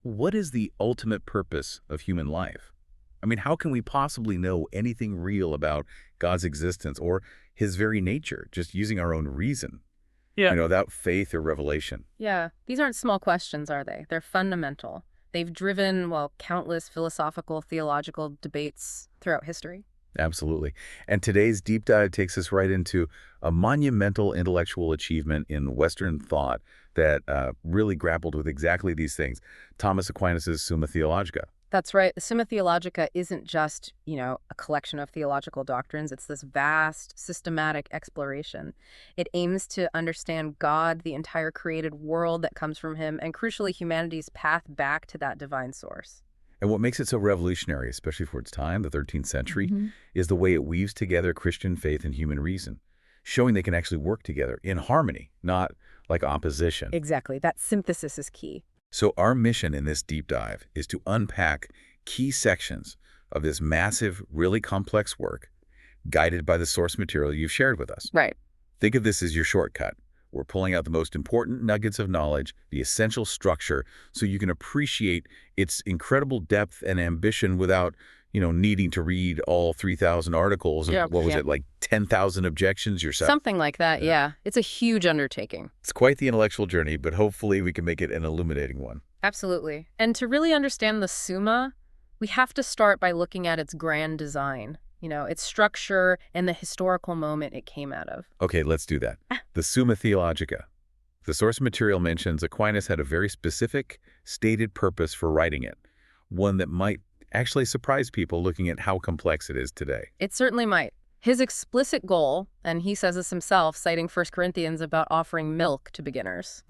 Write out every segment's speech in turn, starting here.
what is the ultimate purpose of human life? I mean, how can we possibly know anything real about God's existence or his very nature, just using our own reason, Yeah. without faith or revelation? Yeah, these aren't small questions, are they? They're fundamental. They've driven, well, countless philosophical, theological debates throughout history. Absolutely. And today's deep dive takes us right into a monumental intellectual achievement in Western thought that really grappled with exactly these things. Thomas Aquinas' Summa Theologica. That's right. The Summa Theologica isn't just, a collection of theological doctrines. It's this vast, systematic exploration. It aims to understand God, the entire created world that comes from him, and crucially, humanity's path back to that divine source. And what makes it so revolutionary, especially for its time, the 13th century, is the way it weaves together Christian faith and human reason, showing they can actually work together in harmony, not like opposition. Exactly. That synthesis is key. So our mission in this deep dive is to unpack key sections of this massive, really complex work, guided by the source material you've shared with us. Right. Think of this as your shortcut. We're pulling out the most important nuggets of knowledge, the essential structure, so you can appreciate its incredible depth and ambition without, needing to read all 3,000 articles. Yeah, what was it, like 10,000 objections yourself? Something like that, yeah. It's a huge undertaking. It's quite the intellectual journey, but hopefully we can make it an illuminating one. Absolutely. And to really understand the Summa, we have to start by looking at its grand design, its structure and the historical moment it came out of. Okay, let's do that. The Summa Theologica. The source material mentions Aquinas had a very specific, stated purpose for writing it, one that might actually surprise people looking at how complex it is today. It certainly might. His explicit goal, and he says this himself, citing 1 Corinthians about offering milk to beginners,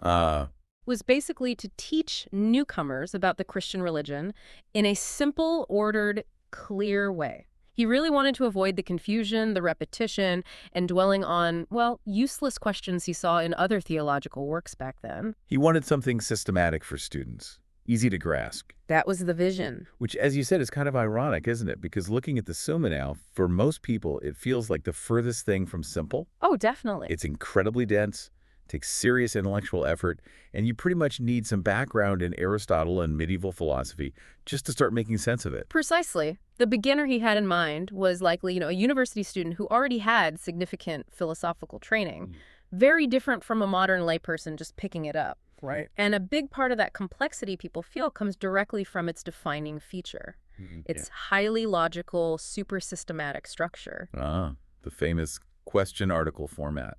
was basically to teach newcomers about the Christian religion in a simple, ordered, clear way. He really wanted to avoid the confusion, the repetition, and dwelling on, useless questions he saw in other theological works back then. He wanted something systematic for students, easy to grasp. That was the vision. Which, as you said, is kind of ironic, isn't it? Because looking at the Summa now, for most people, it feels like the furthest thing from simple. Oh, definitely. It's incredibly dense, takes serious intellectual effort, and you pretty much need some background in Aristotle and medieval philosophy just to start making sense of it. Precisely. The beginner he had in mind was likely, a university student who already had significant philosophical training, very different from a modern layperson just picking it up. Right. And a big part of that complexity people feel comes directly from its defining feature. Its highly logical, super systematic structure. The famous question-article format.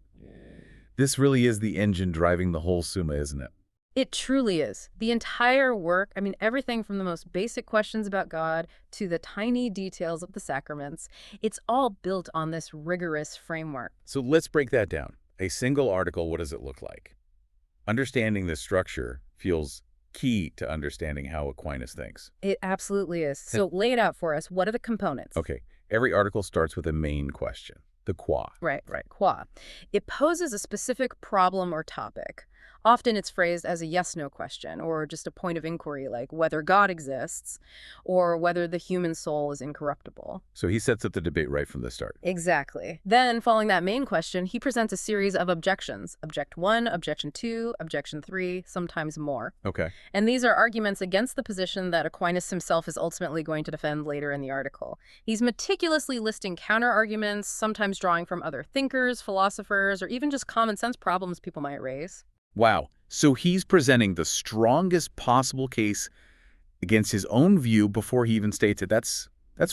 This really is the engine driving the whole Summa, isn't it? It truly is. The entire work, everything from the most basic questions about God to the tiny details of the sacraments, it's all built on this rigorous framework. So let's break that down. A single article, what does it look like? Understanding the structure feels key to understanding how Aquinas thinks. It absolutely is. So lay it out for us. What are the components? Okay. Every article starts with a main question, the qua. Right. Qua. It poses a specific problem or topic. Often it's phrased as a yes-no question or just a point of inquiry like whether God exists or whether the human soul is incorruptible. So he sets up the debate right from the start. Exactly. Then, following that main question, he presents a series of objections. Object 1, Objection 2, Objection 3, sometimes more. Okay. And these are arguments against the position that Aquinas himself is ultimately going to defend later in the article. He's meticulously listing counter-arguments, sometimes drawing from other thinkers, philosophers, or even just common sense problems people might raise. Wow. So he's presenting the strongest possible case against his own view before he even states it. That's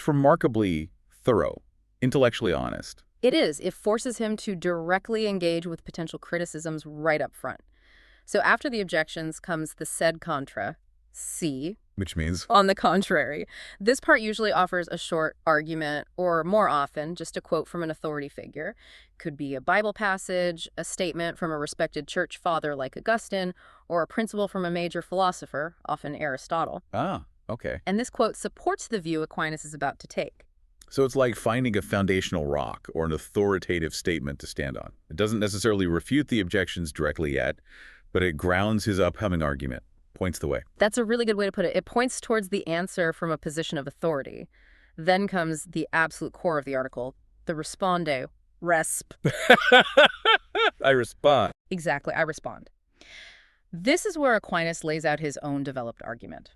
remarkably thorough, intellectually honest. It is. It forces him to directly engage with potential criticisms right up front. So after the objections comes the sed contra, C. Which means? On the contrary. This part usually offers a short argument, or more often, just a quote from an authority figure. Could be a Bible passage, a statement from a respected church father like Augustine, or a principle from a major philosopher, often Aristotle. Ah, okay. And this quote supports the view Aquinas is about to take. So it's like finding a foundational rock or an authoritative statement to stand on. It doesn't necessarily refute the objections directly yet, but it grounds his upcoming argument. Points the way. That's a really good way to put it. It points towards the answer from a position of authority. Then comes the absolute core of the article, the responde, resp. I respond. Exactly, I respond. This is where Aquinas lays out his own developed argument.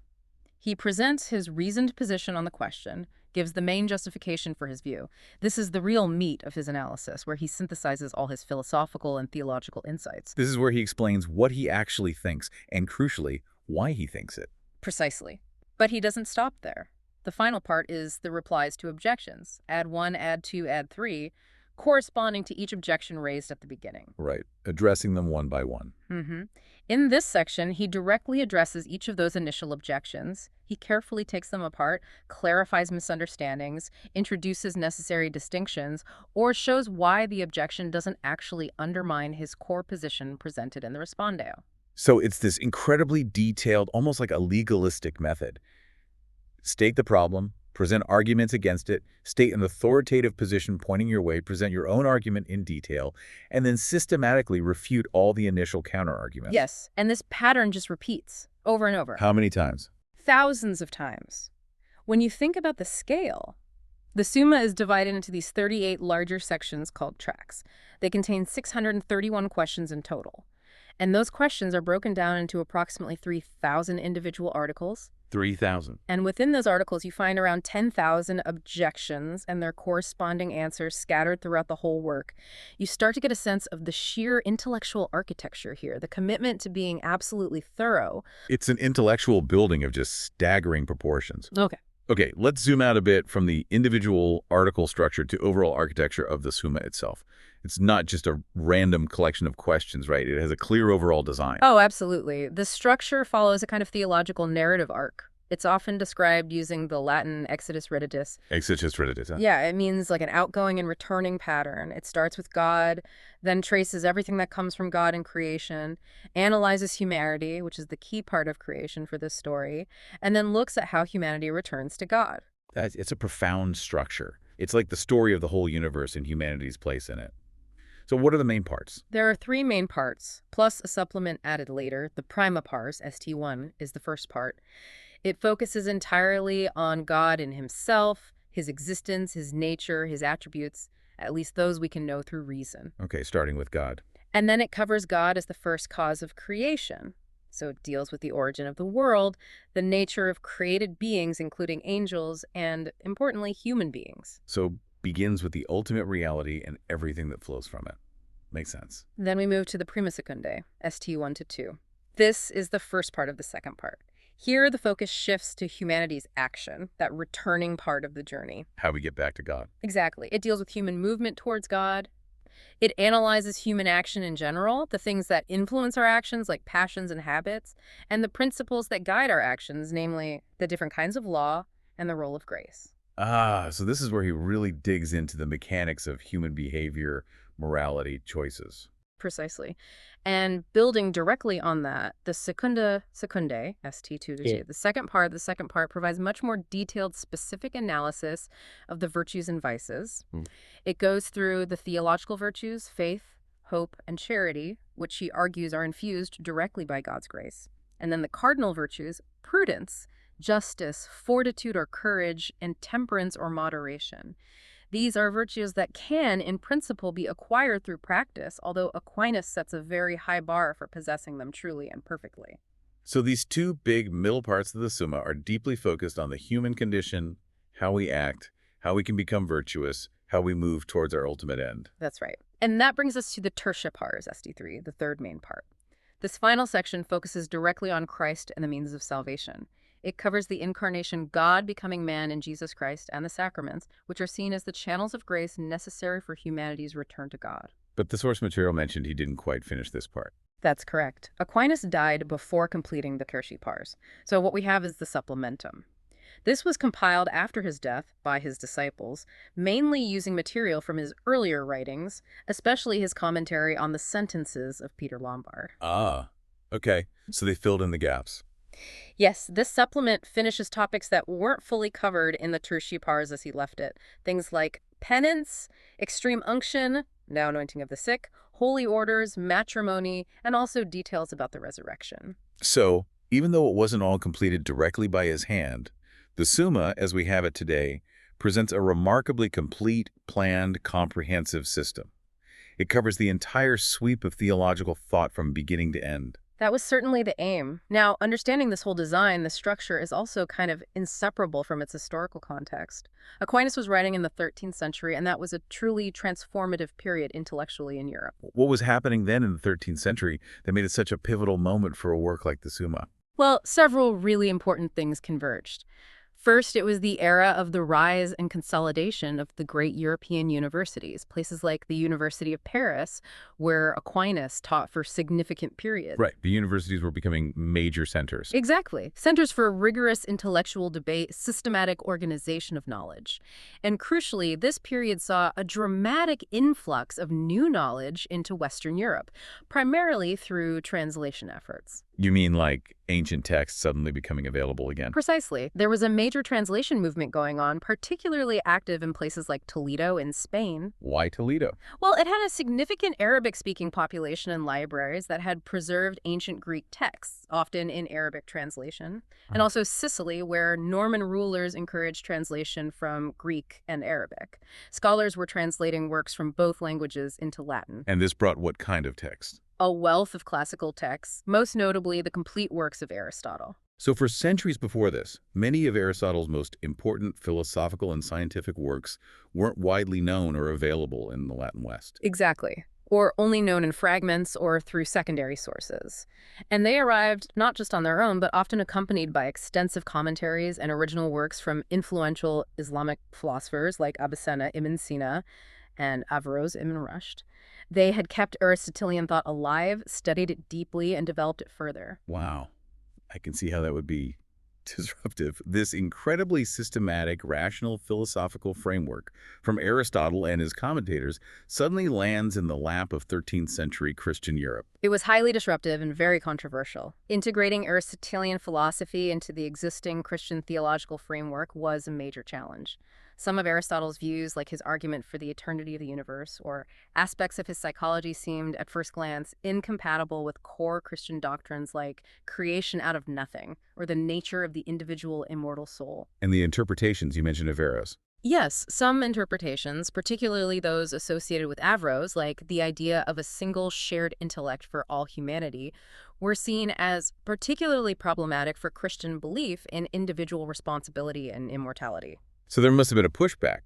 He presents his reasoned position on the question, gives the main justification for his view. This is the real meat of his analysis, where he synthesizes all his philosophical and theological insights. This is where he explains what he actually thinks, and crucially, why he thinks it. Precisely. But he doesn't stop there. The final part is the replies to objections. Add 1, add 2, add 3, corresponding to each objection raised at the beginning. Right. Addressing them one by one. In this section, he directly addresses each of those initial objections. He carefully takes them apart, clarifies misunderstandings, introduces necessary distinctions, or shows why the objection doesn't actually undermine his core position presented in the respondeo. So it's this incredibly detailed, almost like a legalistic method. State the problem, present arguments against it, state an authoritative position pointing your way, present your own argument in detail, and then systematically refute all the initial counter-arguments. Yes, and this pattern just repeats over and over. How many times? Thousands of times. When you think about the scale, the Summa is divided into these 38 larger sections called tracts. They contain 631 questions in total. And those questions are broken down into approximately 3,000 individual articles. 3,000. And within those articles, you find around 10,000 objections and their corresponding answers scattered throughout the whole work. You start to get a sense of the sheer intellectual architecture here, the commitment to being absolutely thorough. It's an intellectual building of just staggering proportions. Okay, let's zoom out a bit from the individual article structure to overall architecture of the Summa itself. It's not just a random collection of questions, right? It has a clear overall design. Oh, absolutely. The structure follows a kind of theological narrative arc. It's often described using the Latin exitus reditus. Exitus reditus, huh? Yeah, it means like an outgoing and returning pattern. It starts with God, then traces everything that comes from God in creation, analyzes humanity, which is the key part of creation for this story, and then looks at how humanity returns to God. It's a profound structure. It's like the story of the whole universe and humanity's place in it. So what are the main parts? There are 3 main parts, plus a supplement added later. The prima pars, ST1, is the first part. It focuses entirely on God in himself, his existence, his nature, his attributes, at least those we can know through reason. Okay, starting with God. And then it covers God as the first cause of creation. So it deals with the origin of the world, the nature of created beings, including angels, and, importantly, human beings. So begins with the ultimate reality and everything that flows from it. Makes sense. Then we move to the prima secundae, ST1 to 2. This is the first part of the second part. Here, the focus shifts to humanity's action, that returning part of the journey. How we get back to God. Exactly. It deals with human movement towards God. It analyzes human action in general, the things that influence our actions, like passions and habits, and the principles that guide our actions, namely the different kinds of law and the role of grace. So this is where he really digs into the mechanics of human behavior, morality, choices. Precisely. And building directly on that, the secunda secundae, ST2 to 2, the second part provides much more detailed, specific analysis of the virtues and vices. It goes through the theological virtues, faith, hope, and charity, which he argues are infused directly by God's grace. And then the cardinal virtues, prudence, justice, fortitude or courage, and temperance or moderation. These are virtues that can, in principle, be acquired through practice, although Aquinas sets a very high bar for possessing them truly and perfectly. So these 2 big middle parts of the Summa are deeply focused on the human condition, how we act, how we can become virtuous, how we move towards our ultimate end. That's right. And that brings us to the tertia pars, ST3, the third main part. This final section focuses directly on Christ and the means of salvation. It covers the incarnation, God becoming man in Jesus Christ, and the sacraments, which are seen as the channels of grace necessary for humanity's return to God. But the source material mentioned he didn't quite finish this part. That's correct. Aquinas died before completing the tertia pars, so what we have is the supplementum. This was compiled after his death by his disciples, mainly using material from his earlier writings, especially his commentary on the sentences of Peter Lombard. Okay. So they filled in the gaps. Yes, this supplement finishes topics that weren't fully covered in the tertia pars as he left it. Things like penance, extreme unction, now anointing of the sick, holy orders, matrimony, and also details about the resurrection. So, even though it wasn't all completed directly by his hand, the Summa, as we have it today, presents a remarkably complete, planned, comprehensive system. It covers the entire sweep of theological thought from beginning to end. That was certainly the aim. Now, understanding this whole design, the structure is also kind of inseparable from its historical context. Aquinas was writing in the 13th century, and that was a truly transformative period intellectually in Europe. What was happening then in the 13th century that made it such a pivotal moment for a work like the Summa? Well, several really important things converged. First, it was the era of the rise and consolidation of the great European universities, places like the University of Paris, where Aquinas taught for significant periods. Right. The universities were becoming major centers. Exactly. Centers for rigorous intellectual debate, systematic organization of knowledge. And crucially, this period saw a dramatic influx of new knowledge into Western Europe, primarily through translation efforts. You mean like ancient texts suddenly becoming available again? Precisely. There was a major translation movement going on, particularly active in places like Toledo in Spain. Why Toledo? Well, it had a significant Arabic-speaking population and libraries that had preserved ancient Greek texts, often in Arabic translation, and also Sicily, where Norman rulers encouraged translation from Greek and Arabic. Scholars were translating works from both languages into Latin. And this brought what kind of text? A wealth of classical texts, most notably the complete works of Aristotle. So for centuries before this, many of Aristotle's most important philosophical and scientific works weren't widely known or available in the Latin West. Exactly. Or only known in fragments or through secondary sources. And they arrived not just on their own, but often accompanied by extensive commentaries and original works from influential Islamic philosophers like Avicenna, Ibn Sina, and Averroes, Ibn Rushd. They had kept Aristotelian thought alive, studied it deeply, and developed it further. Wow. I can see how that would be disruptive. This incredibly systematic, rational philosophical framework from Aristotle and his commentators suddenly lands in the lap of 13th century Christian Europe. It was highly disruptive and very controversial. Integrating Aristotelian philosophy into the existing Christian theological framework was a major challenge. Some of Aristotle's views, like his argument for the eternity of the universe, or aspects of his psychology, seemed, at first glance, incompatible with core Christian doctrines like creation out of nothing, or the nature of the individual immortal soul. And the interpretations you mentioned of Averroes. Yes, some interpretations, particularly those associated with Averroes, like the idea of a single shared intellect for all humanity, were seen as particularly problematic for Christian belief in individual responsibility and immortality. So there must have been a pushback.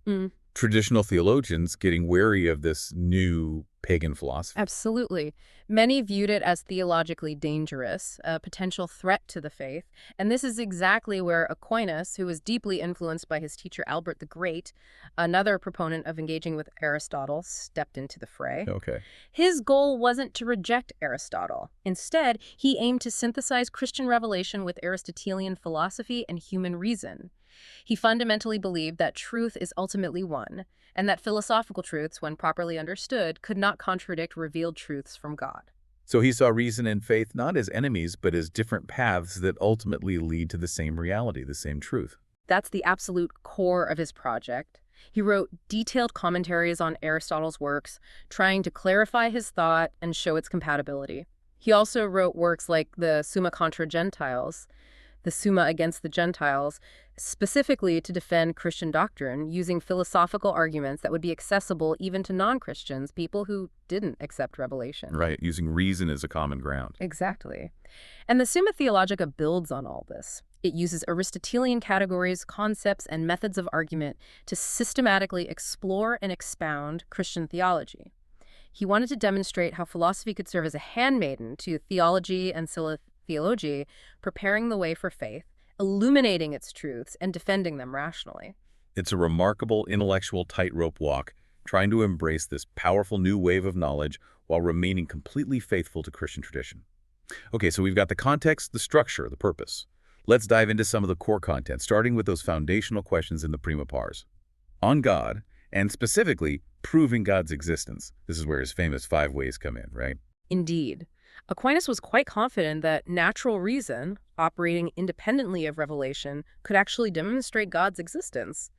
Traditional theologians getting wary of this new pagan philosophy. Absolutely. Many viewed it as theologically dangerous, a potential threat to the faith, and this is exactly where Aquinas, who was deeply influenced by his teacher Albert the Great, another proponent of engaging with Aristotle, stepped into the fray. Okay. His goal wasn't to reject Aristotle. Instead, he aimed to synthesize Christian revelation with Aristotelian philosophy and human reason. He fundamentally believed that truth is ultimately one, and that philosophical truths, when properly understood, could not contradict revealed truths from God. So he saw reason and faith not as enemies, but as different paths that ultimately lead to the same reality, the same truth. That's the absolute core of his project. He wrote detailed commentaries on Aristotle's works, trying to clarify his thought and show its compatibility. He also wrote works like the Summa contra Gentiles, the Summa against the Gentiles, specifically to defend Christian doctrine, using philosophical arguments that would be accessible even to non-Christians, people who didn't accept revelation. Right, using reason as a common ground. Exactly. And the Summa Theologica builds on all this. It uses Aristotelian categories, concepts, and methods of argument to systematically explore and expound Christian theology. He wanted to demonstrate how philosophy could serve as a handmaiden to theology and Theology, preparing the way for faith, illuminating its truths, and defending them rationally. It's a remarkable intellectual tightrope walk, trying to embrace this powerful new wave of knowledge while remaining completely faithful to Christian tradition. Okay, so we've got the context, the structure, the purpose. Let's dive into some of the core content, starting with those foundational questions in the prima pars. On God, and specifically, proving God's existence. This is where his famous 5 ways come in, right? Indeed. Aquinas was quite confident that natural reason, operating independently of revelation, could actually demonstrate God's existence.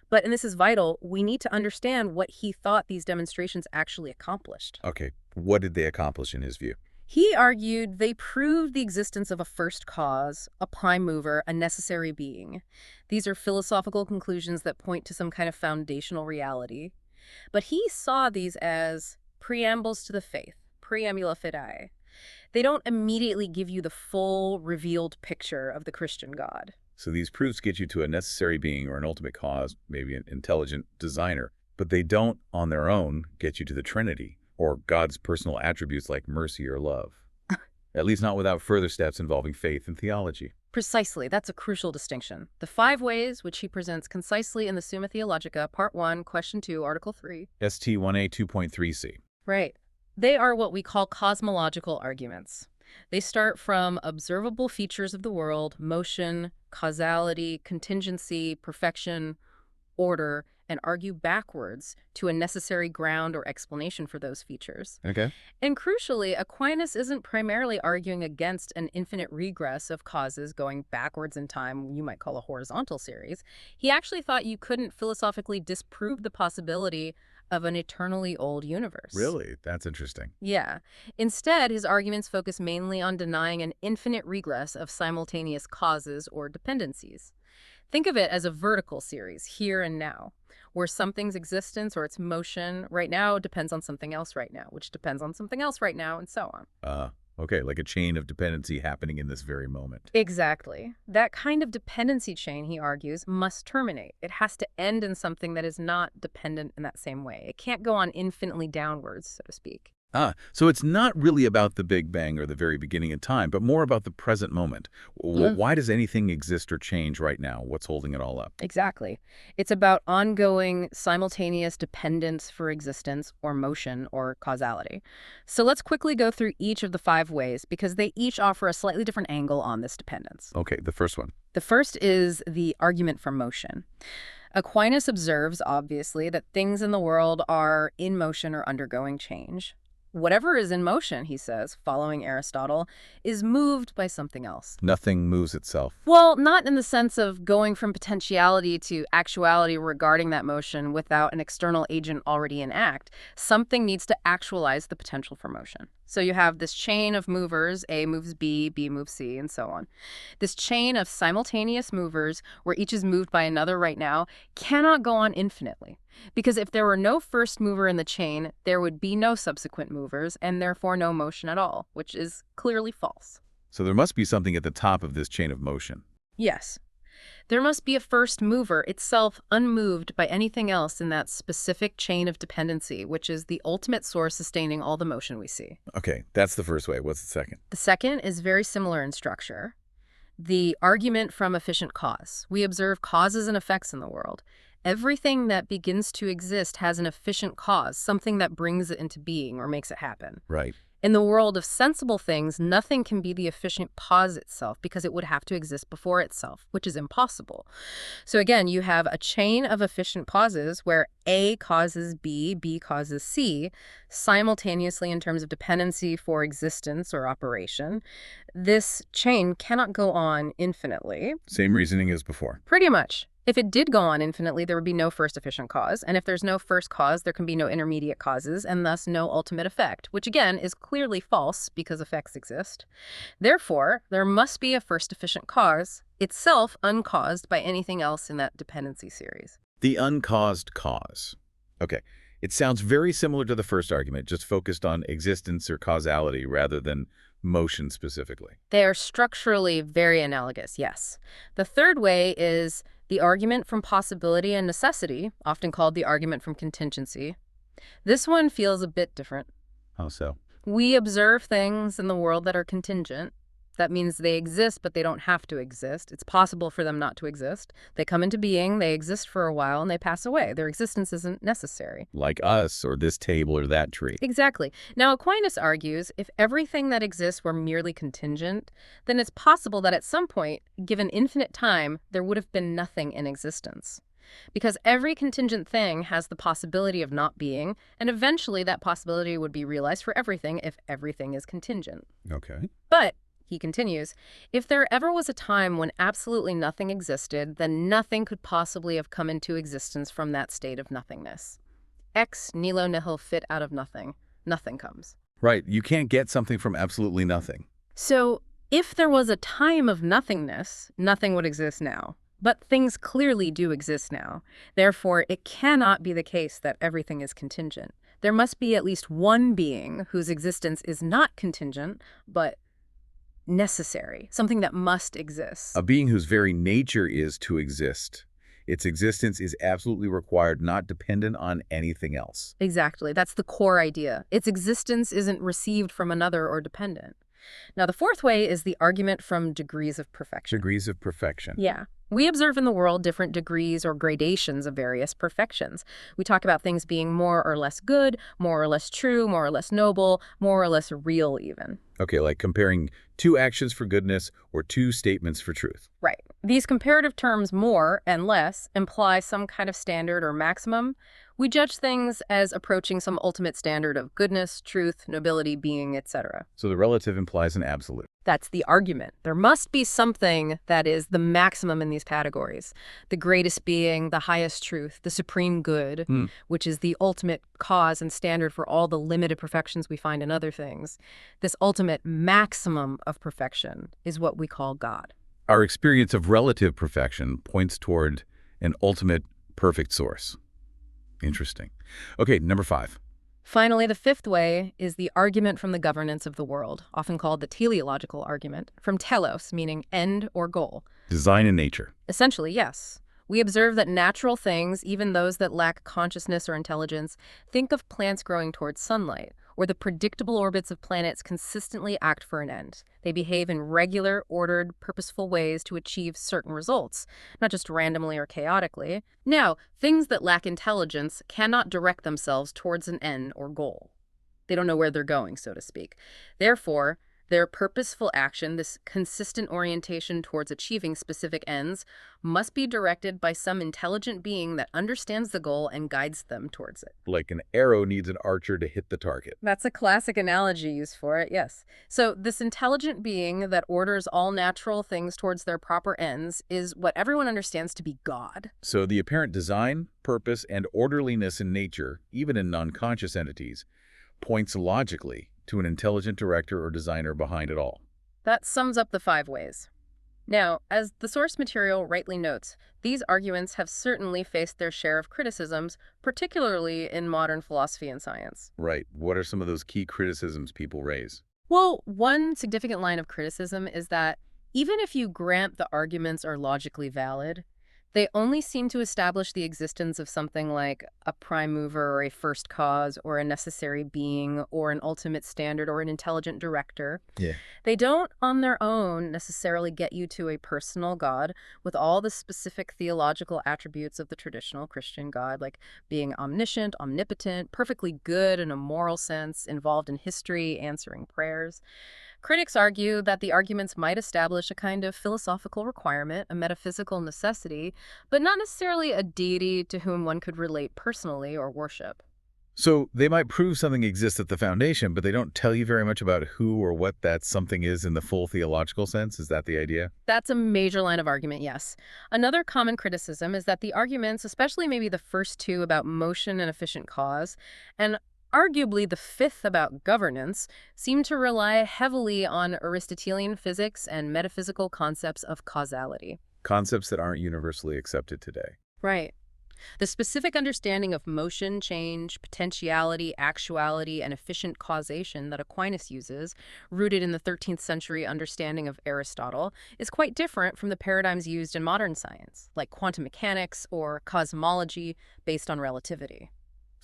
But, and this is vital, we need to understand what he thought these demonstrations actually accomplished. Okay, what did they accomplish in his view? He argued they proved the existence of a first cause, a prime mover, a necessary being. These are philosophical conclusions that point to some kind of foundational reality. But he saw these as preambles to the faith, preambula fidei. They don't immediately give you the full revealed picture of the Christian God. So these proofs get you to a necessary being or an ultimate cause, maybe an intelligent designer, but they don't, on their own, get you to the Trinity or God's personal attributes like mercy or love. At least not without further steps involving faith and theology. Precisely. That's a crucial distinction. The 5 ways, which he presents concisely in the Summa Theologica, Part 1, Question 2, Article 3. ST 1A 2.3c. Right. They are what we call cosmological arguments. They start from observable features of the world, motion, causality, contingency, perfection, order, and argue backwards to a necessary ground or explanation for those features. Okay. And crucially, Aquinas isn't primarily arguing against an infinite regress of causes going backwards in time, you might call a horizontal series. He actually thought you couldn't philosophically disprove the possibility of an eternally old universe. Really? That's interesting. Yeah. Instead, his arguments focus mainly on denying an infinite regress of simultaneous causes or dependencies. Think of it as a vertical series, here and now, where something's existence or its motion right now depends on something else right now, which depends on something else right now, and so on. Okay, like a chain of dependency happening in this very moment. Exactly. That kind of dependency chain, he argues, must terminate. It has to end in something that is not dependent in that same way. It can't go on infinitely downwards, so to speak. So it's not really about the Big Bang or the very beginning of time, but more about the present moment. Why does anything exist or change right now? What's holding it all up? Exactly. It's about ongoing, simultaneous dependence for existence or motion or causality. So let's quickly go through each of the 5 ways because they each offer a slightly different angle on this dependence. Okay, the first one. The first is the argument for motion. Aquinas observes, obviously, that things in the world are in motion or undergoing change. Whatever is in motion, he says, following Aristotle, is moved by something else. Nothing moves itself. Well, not in the sense of going from potentiality to actuality regarding that motion without an external agent already in act. Something needs to actualize the potential for motion. So you have this chain of movers, A moves B, B moves C, and so on. This chain of simultaneous movers, where each is moved by another right now, cannot go on infinitely. Because if there were no first mover in the chain, there would be no subsequent movers, and therefore no motion at all, which is clearly false. So there must be something at the top of this chain of motion. Yes. There must be a first mover, itself unmoved by anything else in that specific chain of dependency, which is the ultimate source sustaining all the motion we see. Okay, that's the first way. What's the second? The second is very similar in structure. The argument from efficient cause. We observe causes and effects in the world. Everything that begins to exist has an efficient cause, something that brings it into being or makes it happen. Right. In the world of sensible things, nothing can be the efficient cause itself because it would have to exist before itself, which is impossible. So again, you have a chain of efficient causes where A causes B, B causes C, simultaneously in terms of dependency for existence or operation. This chain cannot go on infinitely. Same reasoning as before. Pretty much. If it did go on infinitely, there would be no first efficient cause. And if there's no first cause, there can be no intermediate causes and thus no ultimate effect, which again is clearly false because effects exist. Therefore, there must be a first efficient cause, itself uncaused by anything else in that dependency series. The uncaused cause. Okay, it sounds very similar to the first argument, just focused on existence or causality rather than motion specifically. They are structurally very analogous, yes. The third way is the argument from possibility and necessity, often called the argument from contingency. This one feels a bit different. How so? We observe things in the world that are contingent. That means they exist, but they don't have to exist. It's possible for them not to exist. They come into being, they exist for a while, and they pass away. Their existence isn't necessary. Like us, or this table, or that tree. Exactly. Now, Aquinas argues if everything that exists were merely contingent, then it's possible that at some point, given infinite time, there would have been nothing in existence. Because every contingent thing has the possibility of not being, and eventually that possibility would be realized for everything if everything is contingent. Okay. But he continues, if there ever was a time when absolutely nothing existed, then nothing could possibly have come into existence from that state of nothingness. Ex nihilo nihil fit out of nothing. Nothing comes. Right. You can't get something from absolutely nothing. So if there was a time of nothingness, nothing would exist now. But things clearly do exist now. Therefore, it cannot be the case that everything is contingent. There must be at least one being whose existence is not contingent, but necessary, something that must exist. A being whose very nature is to exist. Its existence is absolutely required, not dependent on anything else. Exactly. That's the core idea. Its existence isn't received from another or dependent. Now, the fourth way is the argument from degrees of perfection. Degrees of perfection. Yeah. We observe in the world different degrees or gradations of various perfections. We talk about things being more or less good, more or less true, more or less noble, more or less real even. Okay, like comparing two actions for goodness or two statements for truth. Right. These comparative terms more and less imply some kind of standard or maximum. We judge things as approaching some ultimate standard of goodness, truth, nobility, being, etc. So the relative implies an absolute. That's the argument. There must be something that is the maximum in these categories. The greatest being, the highest truth, the supreme good, which is the ultimate cause and standard for all the limited perfections we find in other things. This ultimate maximum of perfection is what we call God. Our experience of relative perfection points toward an ultimate perfect source. Interesting. Okay, number 5. Finally, the fifth way is the argument from the governance of the world, often called the teleological argument, from telos, meaning end or goal. Design in nature. Essentially, yes. We observe that natural things, even those that lack consciousness or intelligence, think of plants growing towards sunlight, or the predictable orbits of planets consistently act for an end. They behave in regular, ordered, purposeful ways to achieve certain results, not just randomly or chaotically. Now, things that lack intelligence cannot direct themselves towards an end or goal. They don't know where they're going, so to speak. Therefore, their purposeful action, this consistent orientation towards achieving specific ends, must be directed by some intelligent being that understands the goal and guides them towards it. Like an arrow needs an archer to hit the target. That's a classic analogy used for it, yes. So this intelligent being that orders all natural things towards their proper ends is what everyone understands to be God. So the apparent design, purpose, and orderliness in nature, even in non-conscious entities, points logically to an intelligent director or designer behind it all. That sums up the 5 ways. Now, as the source material rightly notes, these arguments have certainly faced their share of criticisms, particularly in modern philosophy and science. Right. What are some of those key criticisms people raise? Well, one significant line of criticism is that even if you grant the arguments are logically valid, they only seem to establish the existence of something like a prime mover or a first cause or a necessary being or an ultimate standard or an intelligent director. Yeah. They don't on their own necessarily get you to a personal God with all the specific theological attributes of the traditional Christian God, like being omniscient, omnipotent, perfectly good in a moral sense, involved in history, answering prayers. Critics argue that the arguments might establish a kind of philosophical requirement, a metaphysical necessity, but not necessarily a deity to whom one could relate personally or worship. So they might prove something exists at the foundation, but they don't tell you very much about who or what that something is in the full theological sense? Is that the idea? That's a major line of argument, yes. Another common criticism is that the arguments, especially maybe the first 2 about motion and efficient cause, and arguably the 5th about governance, seem to rely heavily on Aristotelian physics and metaphysical concepts of causality. Concepts that aren't universally accepted today. Right. The specific understanding of motion, change, potentiality, actuality, and efficient causation that Aquinas uses, rooted in the 13th century understanding of Aristotle, is quite different from the paradigms used in modern science, like quantum mechanics or cosmology based on relativity.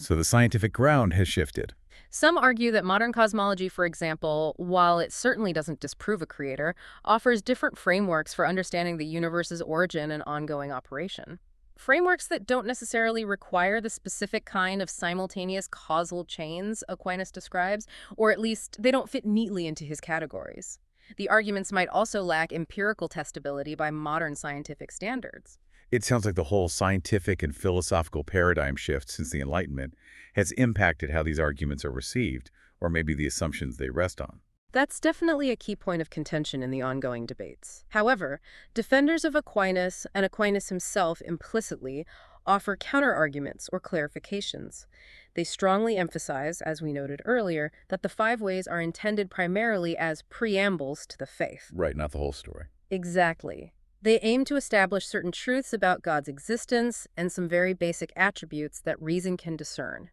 So the scientific ground has shifted. Some argue that modern cosmology, for example, while it certainly doesn't disprove a creator, offers different frameworks for understanding the universe's origin and ongoing operation. Frameworks that don't necessarily require the specific kind of simultaneous causal chains Aquinas describes, or at least they don't fit neatly into his categories. The arguments might also lack empirical testability by modern scientific standards. It sounds like the whole scientific and philosophical paradigm shift since the Enlightenment has impacted how these arguments are received, or maybe the assumptions they rest on. That's definitely a key point of contention in the ongoing debates. However, defenders of Aquinas, and Aquinas himself implicitly, offer counter-arguments or clarifications. They strongly emphasize, as we noted earlier, that the 5 ways are intended primarily as preambles to the faith. Right, not the whole story. Exactly. They aim to establish certain truths about God's existence and some very basic attributes that reason can discern.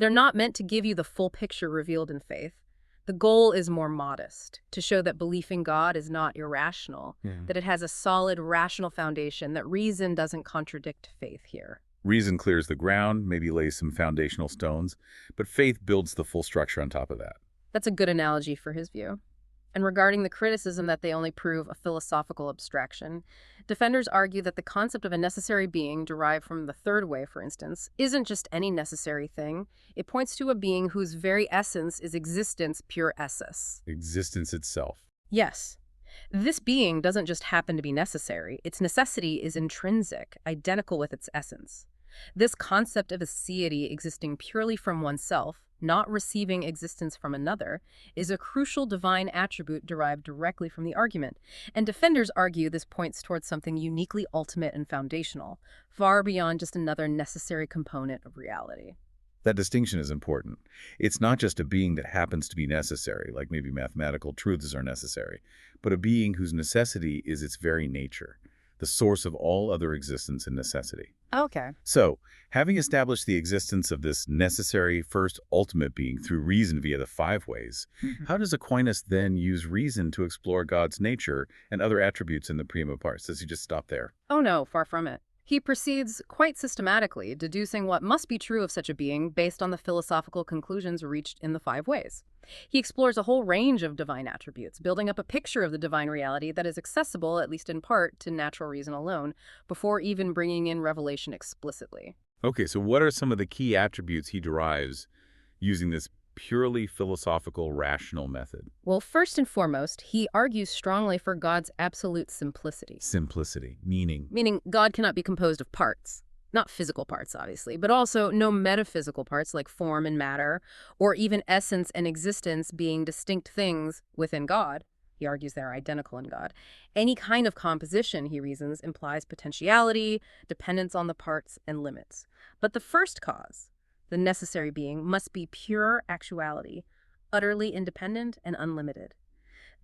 They're not meant to give you the full picture revealed in faith. The goal is more modest, to show that belief in God is not irrational, that it has a solid rational foundation, that reason doesn't contradict faith here. Reason clears the ground, maybe lays some foundational stones, but faith builds the full structure on top of that. That's a good analogy for his view. And regarding the criticism that they only prove a philosophical abstraction, defenders argue that the concept of a necessary being derived from the third way, for instance, isn't just any necessary thing. It points to a being whose very essence is existence pure esses. Existence itself. Yes. This being doesn't just happen to be necessary. Its necessity is intrinsic, identical with its essence. This concept of a aseity existing purely from oneself, not receiving existence from another, is a crucial divine attribute derived directly from the argument. And defenders argue this points towards something uniquely ultimate and foundational, far beyond just another necessary component of reality. That distinction is important. It's not just a being that happens to be necessary, like maybe mathematical truths are necessary, but a being whose necessity is its very nature, the source of all other existence and necessity. Okay. So, having established the existence of this necessary first ultimate being through reason via the five ways, how does Aquinas then use reason to explore God's nature and other attributes in the prima parts? Does he just stop there? Oh no, far from it. He proceeds quite systematically, deducing what must be true of such a being based on the philosophical conclusions reached in the five ways. He explores a whole range of divine attributes, building up a picture of the divine reality that is accessible, at least in part, to natural reason alone, before even bringing in revelation explicitly. Okay, so what are some of the key attributes he derives using this purely philosophical, rational method? Well, first and foremost, he argues strongly for God's absolute simplicity. Simplicity, meaning? Meaning God cannot be composed of parts. Not physical parts, obviously, but also no metaphysical parts like form and matter, or even essence and existence being distinct things within God. He argues they're identical in God. Any kind of composition, he reasons, implies potentiality, dependence on the parts, and limits. But the first cause, the necessary being, must be pure actuality, utterly independent and unlimited.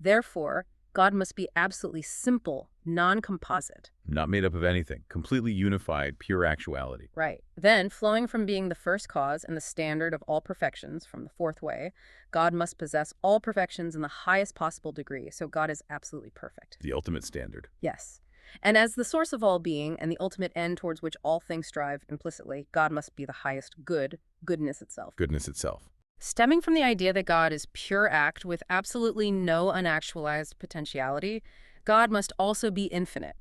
Therefore, God must be absolutely simple, non-composite. Not made up of anything, completely unified, pure actuality. Right. Then, flowing from being the first cause and the standard of all perfections from the fourth way, God must possess all perfections in the highest possible degree, so God is absolutely perfect. The ultimate standard. Yes. And as the source of all being and the ultimate end towards which all things strive implicitly, God must be the highest good, goodness itself. Goodness itself. Stemming from the idea that God is pure act with absolutely no unactualized potentiality, God must also be infinite.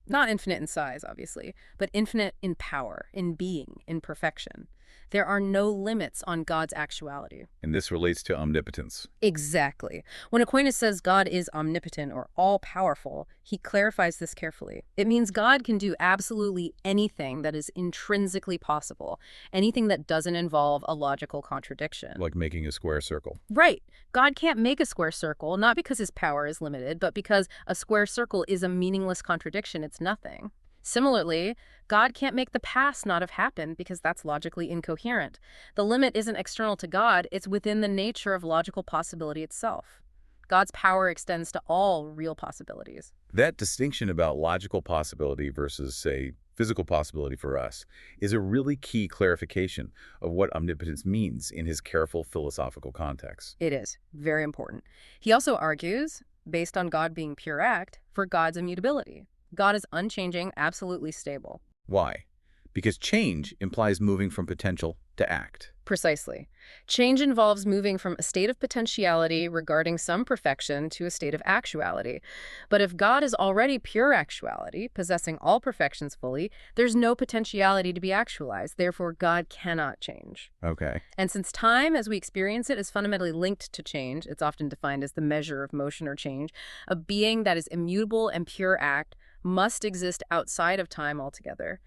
Not infinite in size, obviously, but infinite in power, in being, in perfection. There are no limits on God's actuality. And this relates to omnipotence. Exactly. When Aquinas says God is omnipotent or all-powerful, he clarifies this carefully. It means God can do absolutely anything that is intrinsically possible, anything that doesn't involve a logical contradiction. Like making a square circle. Right. God can't make a square circle, not because his power is limited, but because a square circle is a meaningless contradiction. It's nothing. Similarly, God can't make the past not have happened because that's logically incoherent. The limit isn't external to God, it's within the nature of logical possibility itself. God's power extends to all real possibilities. That distinction about logical possibility versus, say, physical possibility for us is a really key clarification of what omnipotence means in his careful philosophical context. It is. Very important. He also argues, based on God being pure act, for God's immutability. God is unchanging, absolutely stable. Why? Because change implies moving from potential to act. Precisely. Change involves moving from a state of potentiality regarding some perfection to a state of actuality. But if God is already pure actuality, possessing all perfections fully, there's no potentiality to be actualized. Therefore, God cannot change. Okay. And since time, as we experience it, is fundamentally linked to change, it's often defined as the measure of motion or change, a being that is immutable and pure act must exist outside of time altogether.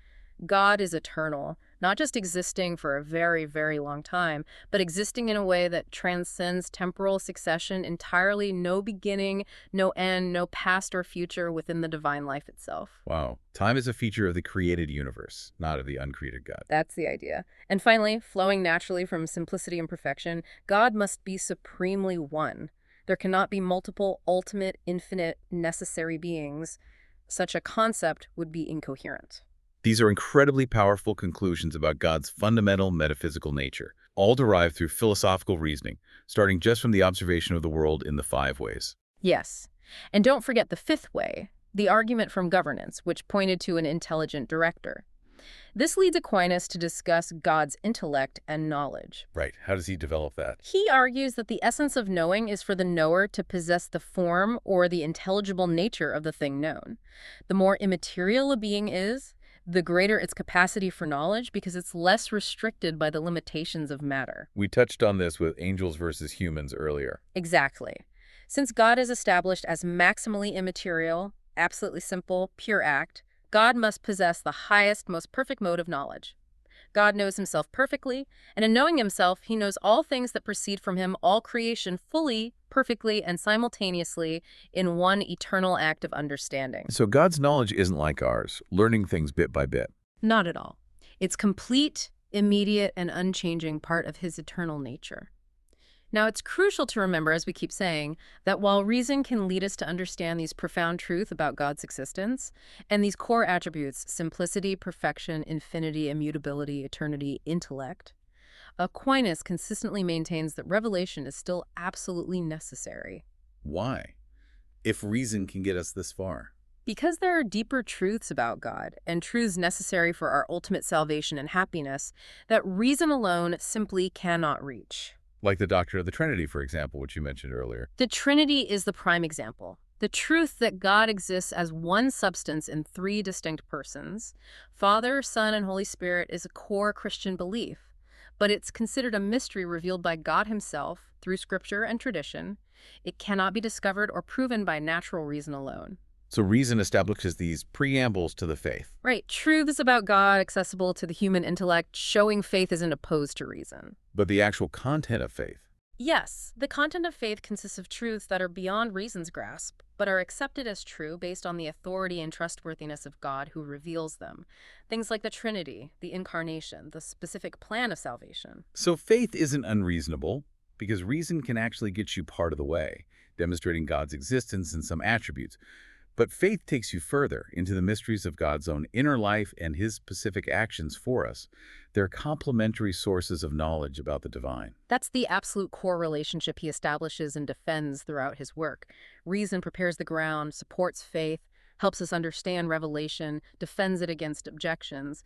God is eternal, not just existing for a very, very long time, but existing in a way that transcends temporal succession entirely, no beginning, no end, no past or future within the divine life itself. Wow. Time is a feature of the created universe, not of the uncreated God. That's the idea. And finally, flowing naturally from simplicity and perfection, God must be supremely one. There cannot be multiple, ultimate, infinite, necessary beings. Such a concept would be incoherent. These are incredibly powerful conclusions about God's fundamental metaphysical nature. all derived through philosophical reasoning, starting just from the observation of the world in the 5 ways. Yes. And don't forget the 5th way, the argument from governance, which pointed to an intelligent director. This leads Aquinas to discuss God's intellect and knowledge. Right. How does he develop that? He argues that the essence of knowing is for the knower to possess the form or the intelligible nature of the thing known. The more immaterial a being is, the greater its capacity for knowledge because it's less restricted by the limitations of matter. We touched on this with angels versus humans earlier. Exactly. Since God is established as maximally immaterial, absolutely simple, pure act, God must possess the highest, most perfect mode of knowledge. God knows himself perfectly, and in knowing himself, he knows all things that proceed from him, all creation fully, perfectly, and simultaneously in one eternal act of understanding. So God's knowledge isn't like ours, learning things bit by bit. Not at all. It's complete, immediate, and unchanging part of his eternal nature. Now, it's crucial to remember, as we keep saying, that while reason can lead us to understand these profound truths about God's existence, and these core attributes, simplicity, perfection, infinity, immutability, eternity, intellect, Aquinas consistently maintains that revelation is still absolutely necessary. Why? If reason can get us this far. Because there are deeper truths about God, and truths necessary for our ultimate salvation and happiness, that reason alone simply cannot reach. Like the doctrine of the Trinity, for example, which you mentioned earlier. The Trinity is the prime example. The truth that God exists as one substance in 3 distinct persons, Father, Son, and Holy Spirit, is a core Christian belief, but it's considered a mystery revealed by God himself through Scripture and tradition. It cannot be discovered or proven by natural reason alone. So reason establishes these preambles to the faith. Right. Truths about God accessible to the human intellect, showing faith isn't opposed to reason. But the actual content of faith. Yes, the content of faith consists of truths that are beyond reason's grasp, but are accepted as true based on the authority and trustworthiness of God who reveals them. Things like the Trinity, the Incarnation, the specific plan of salvation. So faith isn't unreasonable, because reason can actually get you part of the way, demonstrating God's existence and some attributes. But faith takes you further into the mysteries of God's own inner life and his specific actions for us. They're complementary sources of knowledge about the divine. That's the absolute core relationship he establishes and defends throughout his work. Reason prepares the ground, supports faith, helps us understand revelation, defends it against objections.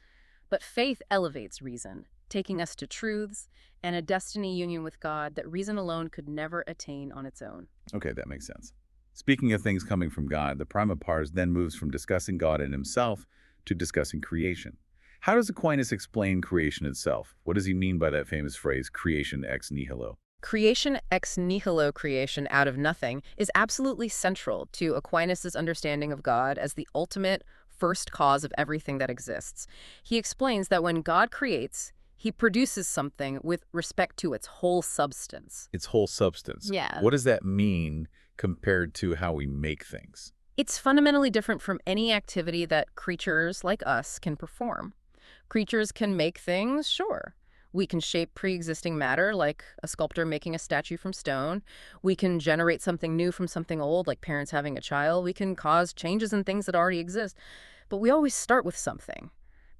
But faith elevates reason, taking us to truths and a destiny union with God that reason alone could never attain on its own. Okay, that makes sense. Speaking of things coming from God, the prima pars then moves from discussing God and himself to discussing creation. How does Aquinas explain creation itself? What does he mean by that famous phrase, creation ex nihilo? Creation ex nihilo, creation out of nothing, is absolutely central to Aquinas' understanding of God as the ultimate first cause of everything that exists. He explains that when God creates, he produces something with respect to its whole substance. Its whole substance. Yeah. What does that mean compared to how we make things? It's fundamentally different from any activity that creatures like us can perform. Creatures can make things, sure. We can shape pre-existing matter, like a sculptor making a statue from stone. We can generate something new from something old, like parents having a child. We can cause changes in things that already exist. But we always start with something.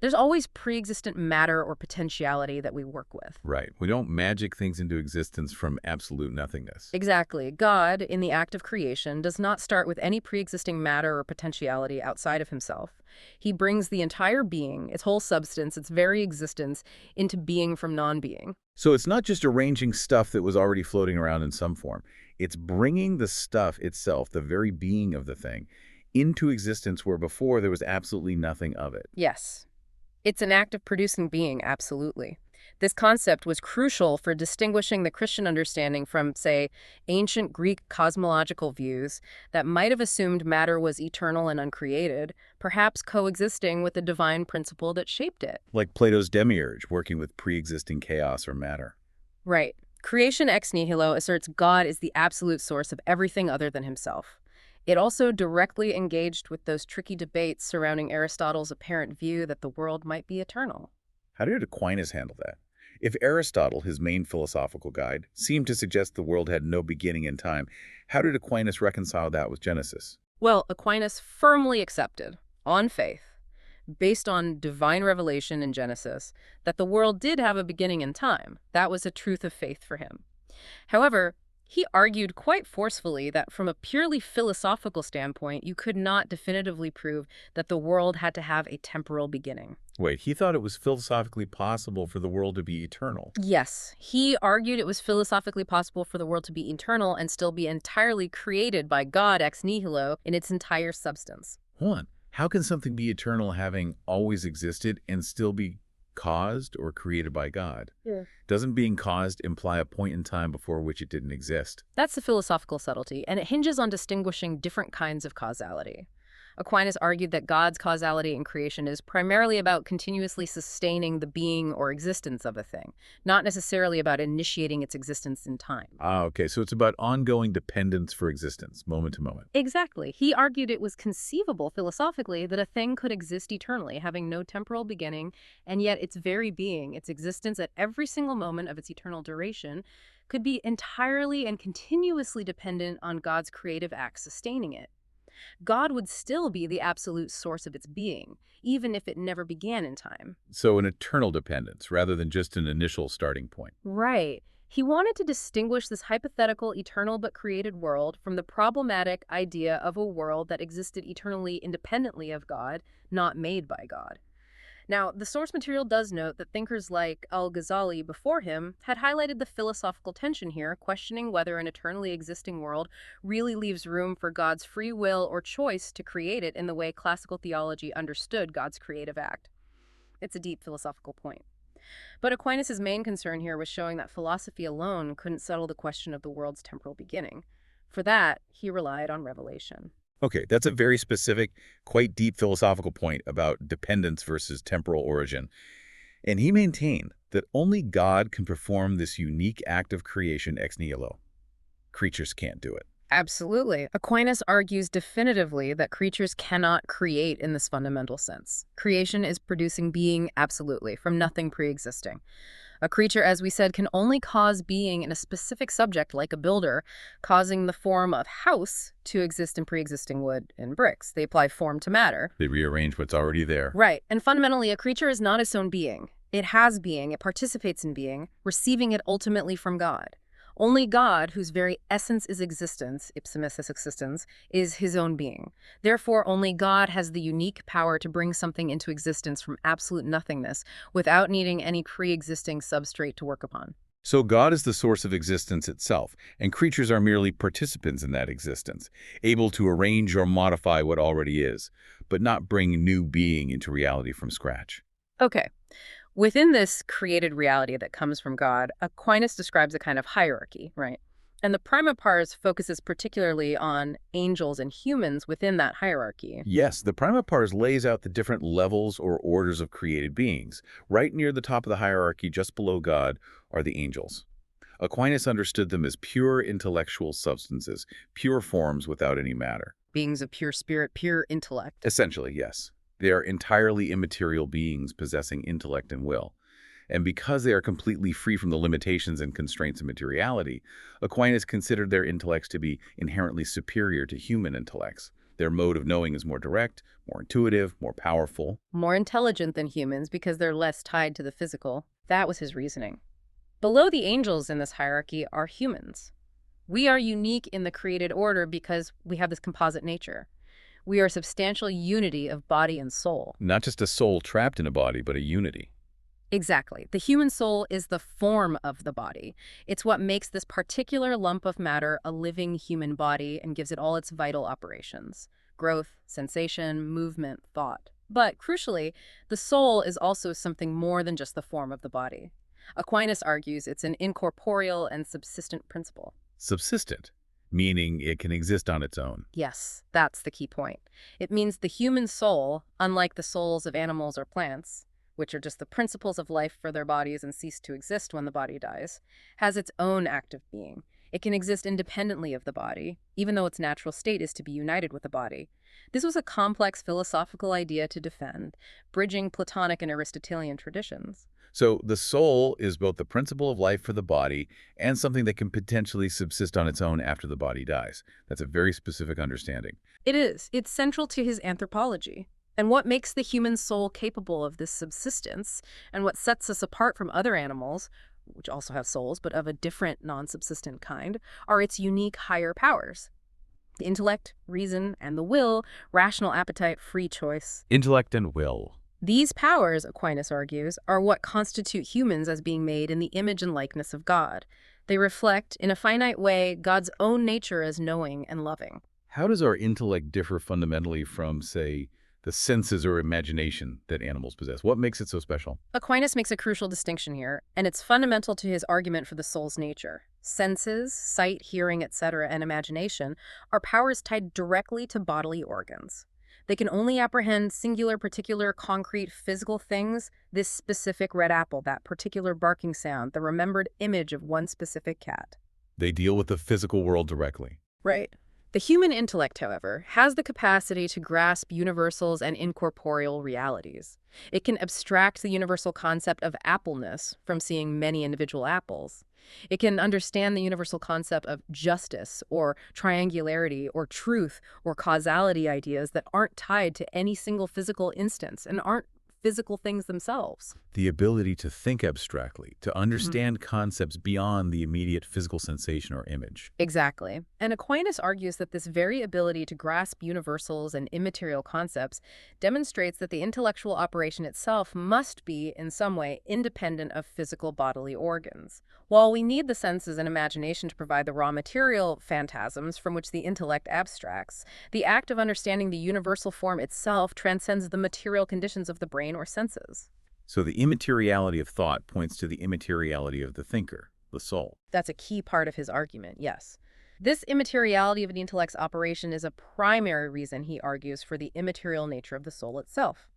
There's always pre-existent matter or potentiality that we work with. Right. We don't magic things into existence from absolute nothingness. Exactly. God, in the act of creation, does not start with any pre-existing matter or potentiality outside of himself. He brings the entire being, its whole substance, its very existence, into being from non-being. So it's not just arranging stuff that was already floating around in some form. It's bringing the stuff itself, the very being of the thing, into existence where before there was absolutely nothing of it. Yes. It's an act of producing being, absolutely. This concept was crucial for distinguishing the Christian understanding from, say, ancient Greek cosmological views that might have assumed matter was eternal and uncreated, perhaps coexisting with the divine principle that shaped it. Like Plato's demiurge, working with pre-existing chaos or matter. Right. Creation ex nihilo asserts God is the absolute source of everything other than himself. It also directly engaged with those tricky debates surrounding Aristotle's apparent view that the world might be eternal. How did Aquinas handle that? If Aristotle, his main philosophical guide, seemed to suggest the world had no beginning in time, how did Aquinas reconcile that with Genesis? Well, Aquinas firmly accepted, on faith, based on divine revelation in Genesis, that the world did have a beginning in time. That was a truth of faith for him. However, he argued quite forcefully that from a purely philosophical standpoint, you could not definitively prove that the world had to have a temporal beginning. Wait, he thought it was philosophically possible for the world to be eternal. Yes, he argued it was philosophically possible for the world to be eternal and still be entirely created by God ex nihilo in its entire substance. Hold on. How can something be eternal having always existed and still be caused or created by God? Yeah. Doesn't being caused imply a point in time before which it didn't exist? That's the philosophical subtlety, and it hinges on distinguishing different kinds of causality. Aquinas argued that God's causality in creation is primarily about continuously sustaining the being or existence of a thing, not necessarily about initiating its existence in time. Okay, so it's about ongoing dependence for existence, moment to moment. Exactly. He argued it was conceivable philosophically that a thing could exist eternally, having no temporal beginning, and yet its very being, its existence at every single moment of its eternal duration, could be entirely and continuously dependent on God's creative act sustaining it. God would still be the absolute source of its being, even if it never began in time. So an eternal dependence rather than just an initial starting point. Right. He wanted to distinguish this hypothetical eternal but created world from the problematic idea of a world that existed eternally independently of God, not made by God. Now, the source material does note that thinkers like al-Ghazali before him had highlighted the philosophical tension here, questioning whether an eternally existing world really leaves room for God's free will or choice to create it in the way classical theology understood God's creative act. It's a deep philosophical point. But Aquinas' main concern here was showing that philosophy alone couldn't settle the question of the world's temporal beginning. For that, he relied on revelation. Okay, that's a very specific, quite deep philosophical point about dependence versus temporal origin. And he maintained that only God can perform this unique act of creation ex nihilo. Creatures can't do it. Absolutely. Aquinas argues definitively that creatures cannot create in this fundamental sense. Creation is producing being absolutely, from nothing pre-existing. A creature, as we said, can only cause being in a specific subject, like a builder, causing the form of house to exist in pre-existing wood and bricks. They apply form to matter. They rearrange what's already there. Right. And fundamentally, a creature is not its own being. It has being. It participates in being, receiving it ultimately from God. Only God, whose very essence is existence, ipsimus est existens, is his own being. Therefore, only God has the unique power to bring something into existence from absolute nothingness without needing any pre-existing substrate to work upon. So God is the source of existence itself, and creatures are merely participants in that existence, able to arrange or modify what already is, but not bring new being into reality from scratch. Okay. Within this created reality that comes from God, Aquinas describes a kind of hierarchy, right? And the Prima Pars focuses particularly on angels and humans within that hierarchy. Yes, the Prima Pars lays out the different levels or orders of created beings. Right near the top of the hierarchy, just below God, are the angels. Aquinas understood them as pure intellectual substances, pure forms without any matter. Beings of pure spirit, pure intellect. Essentially, yes. They are entirely immaterial beings possessing intellect and will. And because they are completely free from the limitations and constraints of materiality, Aquinas considered their intellects to be inherently superior to human intellects. Their mode of knowing is more direct, more intuitive, more powerful. More intelligent than humans because they're less tied to the physical. That was his reasoning. Below the angels in this hierarchy are humans. We are unique in the created order because we have this composite nature. We are substantial unity of body and soul. Not just a soul trapped in a body, but a unity. Exactly. The human soul is the form of the body. It's what makes this particular lump of matter a living human body and gives it all its vital operations: growth, sensation, movement, thought. But crucially, the soul is also something more than just the form of the body. Aquinas argues it's an incorporeal and subsistent principle. Subsistent, meaning it can exist on its own. Yes, that's the key point. It means the human soul, unlike the souls of animals or plants, which are just the principles of life for their bodies and cease to exist when the body dies, has its own active being. It can exist independently of the body, even though its natural state is to be united with the body. This was a complex philosophical idea to defend, bridging Platonic and Aristotelian traditions. So the soul is both the principle of life for the body and something that can potentially subsist on its own after the body dies. That's a very specific understanding. It is. It's central to his anthropology. And what makes the human soul capable of this subsistence, and what sets us apart from other animals, which also have souls but of a different non-subsistent kind, are its unique higher powers. The intellect, reason, and the will, rational appetite, free choice. Intellect and will. These powers, Aquinas argues, are what constitute humans as being made in the image and likeness of God. They reflect, in a finite way, God's own nature as knowing and loving. How does our intellect differ fundamentally from, say, the senses or imagination that animals possess? What makes it so special? Aquinas makes a crucial distinction here, and it's fundamental to his argument for the soul's nature. Senses, sight, hearing, etc., and imagination are powers tied directly to bodily organs. They can only apprehend singular, particular, concrete, physical things, this specific red apple, that particular barking sound, the remembered image of one specific cat. They deal with the physical world directly. Right. The human intellect, however, has the capacity to grasp universals and incorporeal realities. It can abstract the universal concept of appleness from seeing many individual apples. It can understand the universal concept of justice or triangularity or truth or causality ideas that aren't tied to any single physical instance and aren't physical things themselves. The ability to think abstractly, to understand concepts beyond the immediate physical sensation or image. Exactly. And Aquinas argues that this very ability to grasp universals and immaterial concepts demonstrates that the intellectual operation itself must be, in some way, independent of physical bodily organs. While we need the senses and imagination to provide the raw material phantasms from which the intellect abstracts, the act of understanding the universal form itself transcends the material conditions of the brain or senses. So the immateriality of thought points to the immateriality of the thinker, the soul. That's a key part of his argument, yes. This immateriality of the intellect's operation is a primary reason, he argues, for the immaterial nature of the soul itself.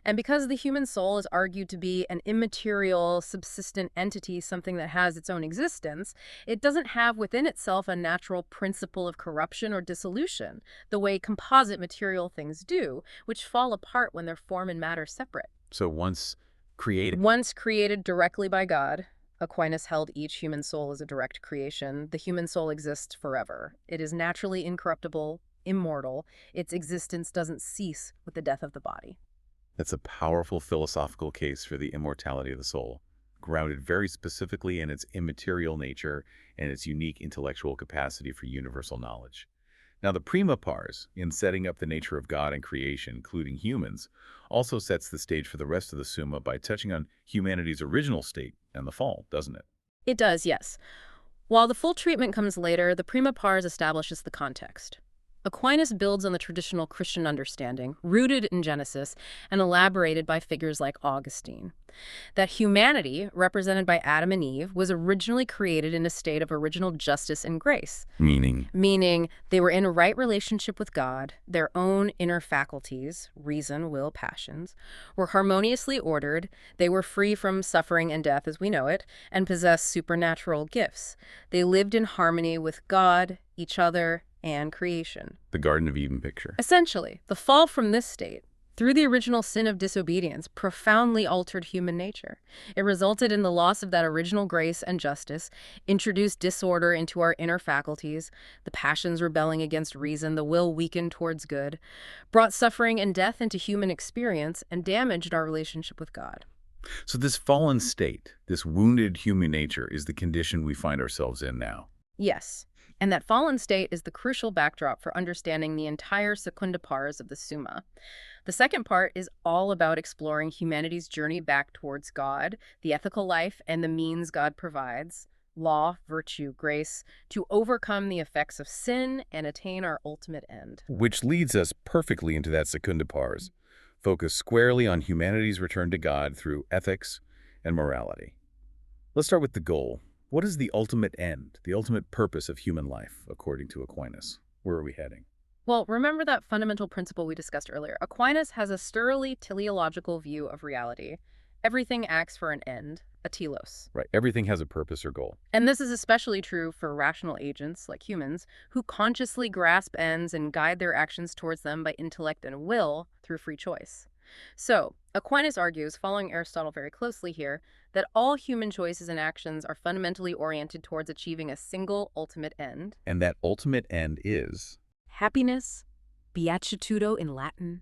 And because the human soul is argued to be an immaterial, subsistent entity, something that has its own existence, it doesn't have within itself a natural principle of corruption or dissolution, the way composite material things do, which fall apart when their form and matter separate. So once created directly by God, Aquinas held each human soul as a direct creation. The human soul exists forever. It is naturally incorruptible, immortal. Its existence doesn't cease with the death of the body. That's a powerful philosophical case for the immortality of the soul, grounded very specifically in its immaterial nature and its unique intellectual capacity for universal knowledge. Now, the prima pars, in setting up the nature of God and creation, including humans, also sets the stage for the rest of the Summa by touching on humanity's original state and the fall, doesn't it? It does, yes. While the full treatment comes later, the prima pars establishes the context. Aquinas builds on the traditional Christian understanding, rooted in Genesis and elaborated by figures like Augustine, that humanity, represented by Adam and Eve, was originally created in a state of original justice and grace. Meaning they were in a right relationship with God, their own inner faculties, reason, will, passions, were harmoniously ordered, they were free from suffering and death as we know it, and possessed supernatural gifts. They lived in harmony with God, each other, and creation. The Garden of Eden picture. Essentially, the fall from this state, through the original sin of disobedience, profoundly altered human nature. It resulted in the loss of that original grace and justice, introduced disorder into our inner faculties, the passions rebelling against reason, the will weakened towards good, brought suffering and death into human experience, and damaged our relationship with God. So this fallen state, this wounded human nature, is the condition we find ourselves in now. Yes. And that fallen state is the crucial backdrop for understanding the entire secunda pars of the Summa. The second part is all about exploring humanity's journey back towards God, the ethical life, and the means God provides, law, virtue, grace, to overcome the effects of sin and attain our ultimate end. Which leads us perfectly into that secunda pars, focused squarely on humanity's return to God through ethics and morality. Let's start with the goal. What is the ultimate end, the ultimate purpose of human life, according to Aquinas? Where are we heading? Well, remember that fundamental principle we discussed earlier. Aquinas has a thoroughly teleological view of reality. Everything acts for an end, a telos. Right. Everything has a purpose or goal. And this is especially true for rational agents, like humans, who consciously grasp ends and guide their actions towards them by intellect and will through free choice. So, Aquinas argues, following Aristotle very closely here, that all human choices and actions are fundamentally oriented towards achieving a single ultimate end. And that ultimate end is? Happiness, beatitudo in Latin,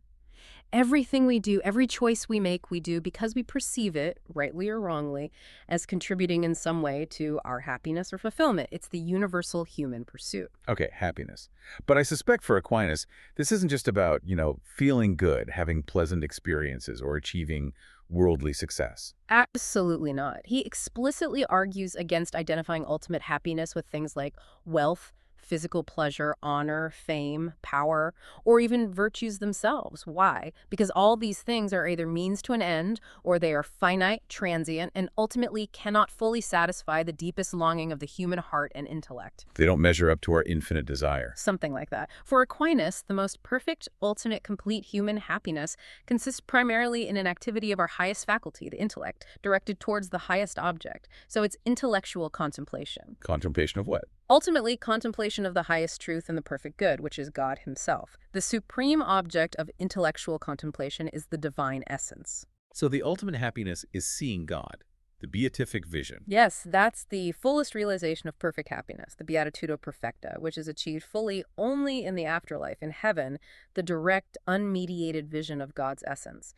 Everything we do, every choice we make, we do because we perceive it, rightly or wrongly, as contributing in some way to our happiness or fulfillment. It's the universal human pursuit. Okay, happiness. But I suspect for Aquinas, this isn't just about, feeling good, having pleasant experiences, or achieving worldly success. Absolutely not. He explicitly argues against identifying ultimate happiness with things like wealth, physical pleasure, honor, fame, power, or even virtues themselves. Why? Because all these things are either means to an end, or they are finite, transient, and ultimately cannot fully satisfy the deepest longing of the human heart and intellect. They don't measure up to our infinite desire. Something like that. For Aquinas, the most perfect, ultimate, complete human happiness consists primarily in an activity of our highest faculty, the intellect, directed towards the highest object. So it's intellectual contemplation. Contemplation of what? Ultimately, contemplation of the highest truth and the perfect good, which is God himself. The supreme object of intellectual contemplation is the divine essence. So the ultimate happiness is seeing God, the beatific vision. Yes, that's the fullest realization of perfect happiness, the beatitudo perfecta, which is achieved fully only in the afterlife, in heaven, the direct, unmediated vision of God's essence.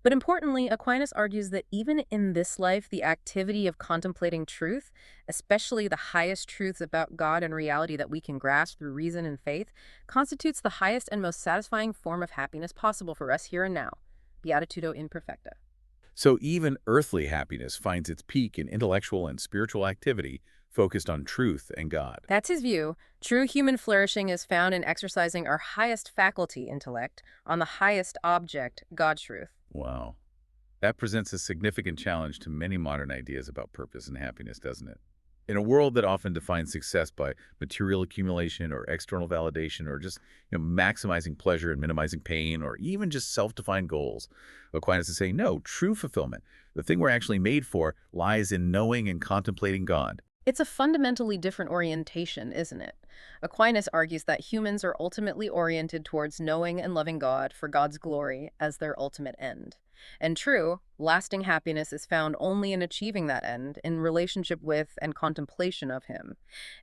But importantly, Aquinas argues that even in this life, the activity of contemplating truth, especially the highest truths about God and reality that we can grasp through reason and faith, constitutes the highest and most satisfying form of happiness possible for us here and now, beatitudo imperfecta. So even earthly happiness finds its peak in intellectual and spiritual activity focused on truth and God. That's his view. True human flourishing is found in exercising our highest faculty, intellect, on the highest object, God truth. Wow. That presents a significant challenge to many modern ideas about purpose and happiness, doesn't it? In a world that often defines success by material accumulation or external validation or just maximizing pleasure and minimizing pain or even just self-defined goals, Aquinas is saying, no, true fulfillment, the thing we're actually made for, lies in knowing and contemplating God. It's a fundamentally different orientation, isn't it? Aquinas argues that humans are ultimately oriented towards knowing and loving God for God's glory as their ultimate end. And true, lasting happiness is found only in achieving that end, in relationship with and contemplation of Him.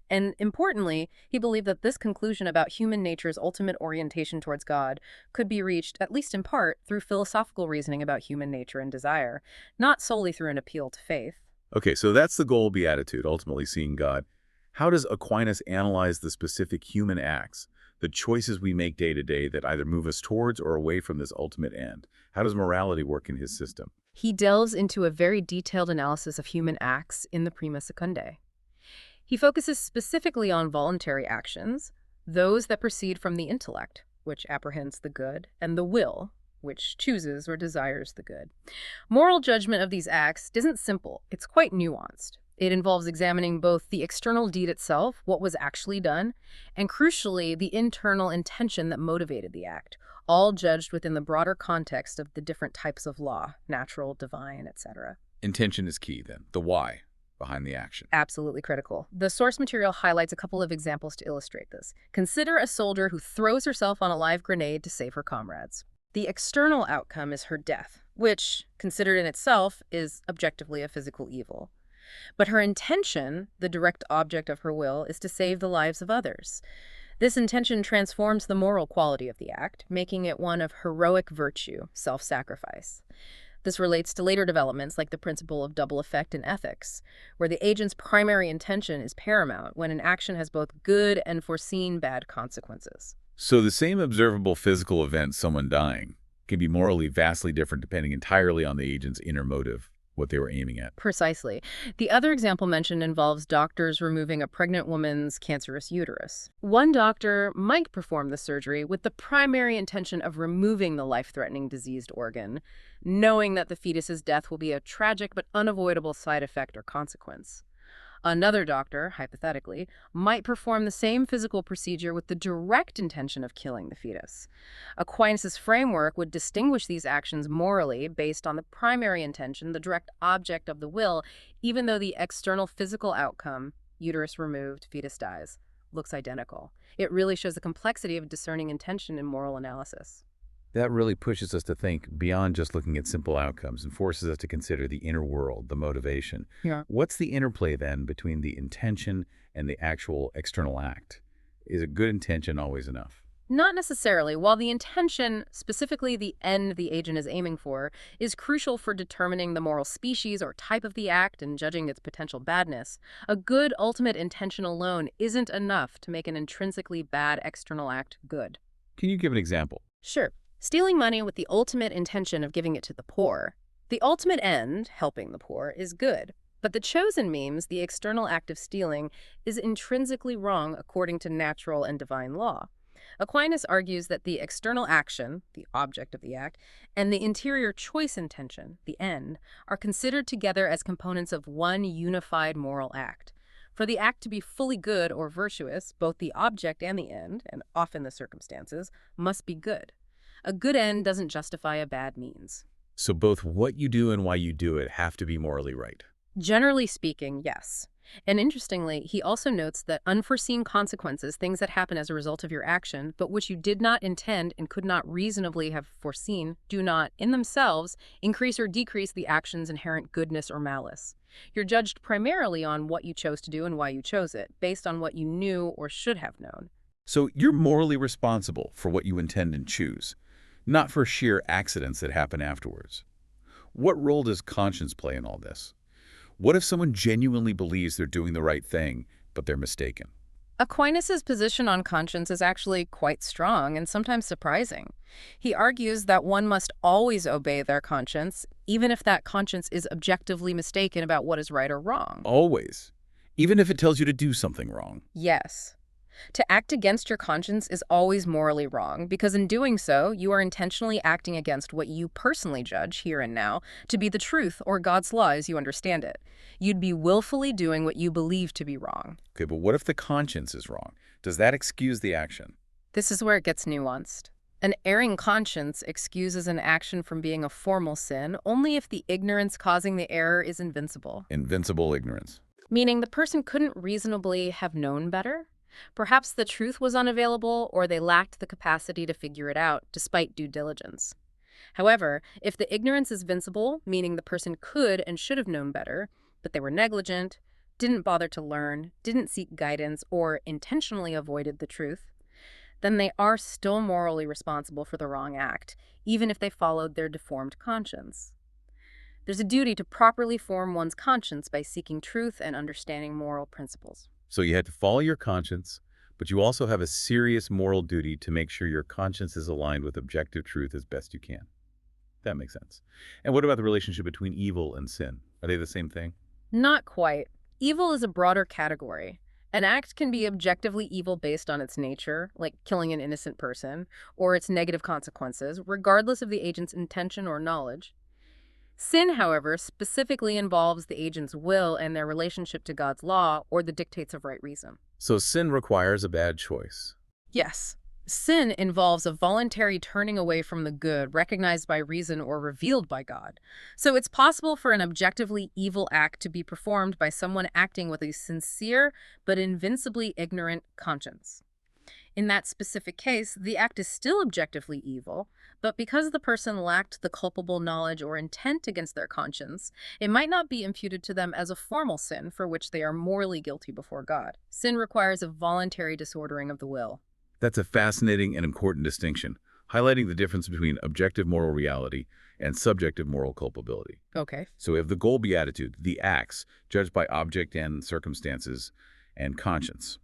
And importantly, he believed that this conclusion about human nature's ultimate orientation towards God could be reached, at least in part, through philosophical reasoning about human nature and desire, not solely through an appeal to faith. Okay, so that's the goal of beatitude, ultimately seeing God. How does Aquinas analyze the specific human acts, the choices we make day to day that either move us towards or away from this ultimate end? How does morality work in his system? He delves into a very detailed analysis of human acts in the Prima Secundae. He focuses specifically on voluntary actions, those that proceed from the intellect, which apprehends the good, and the will, which chooses or desires the good. Moral judgment of these acts isn't simple. It's quite nuanced. It involves examining both the external deed itself, what was actually done, and crucially, the internal intention that motivated the act, all judged within the broader context of the different types of law, natural, divine, etc. Intention is key, then, the why behind the action. Absolutely critical. The source material highlights a couple of examples to illustrate this. Consider a soldier who throws herself on a live grenade to save her comrades. The external outcome is her death, which, considered in itself, is objectively a physical evil. But her intention, the direct object of her will, is to save the lives of others. This intention transforms the moral quality of the act, making it one of heroic virtue, self-sacrifice. This relates to later developments like the principle of double effect in ethics, where the agent's primary intention is paramount when an action has both good and foreseen bad consequences. So the same observable physical event, someone dying, can be morally vastly different depending entirely on the agent's inner motive, what they were aiming at. Precisely. The other example mentioned involves doctors removing a pregnant woman's cancerous uterus. One doctor might perform the surgery with the primary intention of removing the life-threatening diseased organ, knowing that the fetus's death will be a tragic but unavoidable side effect or consequence. Another doctor, hypothetically, might perform the same physical procedure with the direct intention of killing the fetus. Aquinas' framework would distinguish these actions morally based on the primary intention, the direct object of the will, even though the external physical outcome, uterus removed, fetus dies, looks identical. It really shows the complexity of discerning intention in moral analysis. That really pushes us to think beyond just looking at simple outcomes and forces us to consider the inner world, the motivation. Yeah. What's the interplay then between the intention and the actual external act? Is a good intention always enough? Not necessarily. While the intention, specifically the end the agent is aiming for, is crucial for determining the moral species or type of the act and judging its potential badness, a good ultimate intention alone isn't enough to make an intrinsically bad external act good. Can you give an example? Sure. Stealing money with the ultimate intention of giving it to the poor. The ultimate end, helping the poor, is good. But the chosen means the external act of stealing is intrinsically wrong according to natural and divine law. Aquinas argues that the external action, the object of the act, and the interior choice intention, the end, are considered together as components of one unified moral act. For the act to be fully good or virtuous, both the object and the end, and often the circumstances, must be good. A good end doesn't justify a bad means. So both what you do and why you do it have to be morally right. Generally speaking, yes. And interestingly, he also notes that unforeseen consequences, things that happen as a result of your action, but which you did not intend and could not reasonably have foreseen, do not, in themselves, increase or decrease the action's inherent goodness or malice. You're judged primarily on what you chose to do and why you chose it, based on what you knew or should have known. So you're morally responsible for what you intend and choose, not for sheer accidents that happen afterwards. What role does conscience play in all this? What if someone genuinely believes they're doing the right thing, but they're mistaken? Aquinas' position on conscience is actually quite strong and sometimes surprising. He argues that one must always obey their conscience, even if that conscience is objectively mistaken about what is right or wrong. Always. Even if it tells you to do something wrong. Yes. To act against your conscience is always morally wrong, because in doing so, you are intentionally acting against what you personally judge, here and now, to be the truth or God's law as you understand it. You'd be willfully doing what you believe to be wrong. Okay, but what if the conscience is wrong? Does that excuse the action? This is where it gets nuanced. An erring conscience excuses an action from being a formal sin only if the ignorance causing the error is invincible. Invincible ignorance. Meaning the person couldn't reasonably have known better? Perhaps the truth was unavailable, or they lacked the capacity to figure it out, despite due diligence. However, if the ignorance is vincible, meaning the person could and should have known better, but they were negligent, didn't bother to learn, didn't seek guidance, or intentionally avoided the truth, then they are still morally responsible for the wrong act, even if they followed their deformed conscience. There's a duty to properly form one's conscience by seeking truth and understanding moral principles. So you had to follow your conscience, but you also have a serious moral duty to make sure your conscience is aligned with objective truth as best you can. That makes sense. And what about the relationship between evil and sin? Are they the same thing? Not quite. Evil is a broader category. An act can be objectively evil based on its nature, like killing an innocent person, or its negative consequences, regardless of the agent's intention or knowledge. Sin, however, specifically involves the agent's will and their relationship to God's law or the dictates of right reason. So sin requires a bad choice. Yes. Sin involves a voluntary turning away from the good recognized by reason or revealed by God. So it's possible for an objectively evil act to be performed by someone acting with a sincere but invincibly ignorant conscience. In that specific case, the act is still objectively evil, but because the person lacked the culpable knowledge or intent against their conscience, it might not be imputed to them as a formal sin for which they are morally guilty before God. Sin requires a voluntary disordering of the will. That's a fascinating and important distinction, highlighting the difference between objective moral reality and subjective moral culpability. Okay. So we have the goal beatitude, the acts, judged by object and circumstances, and conscience.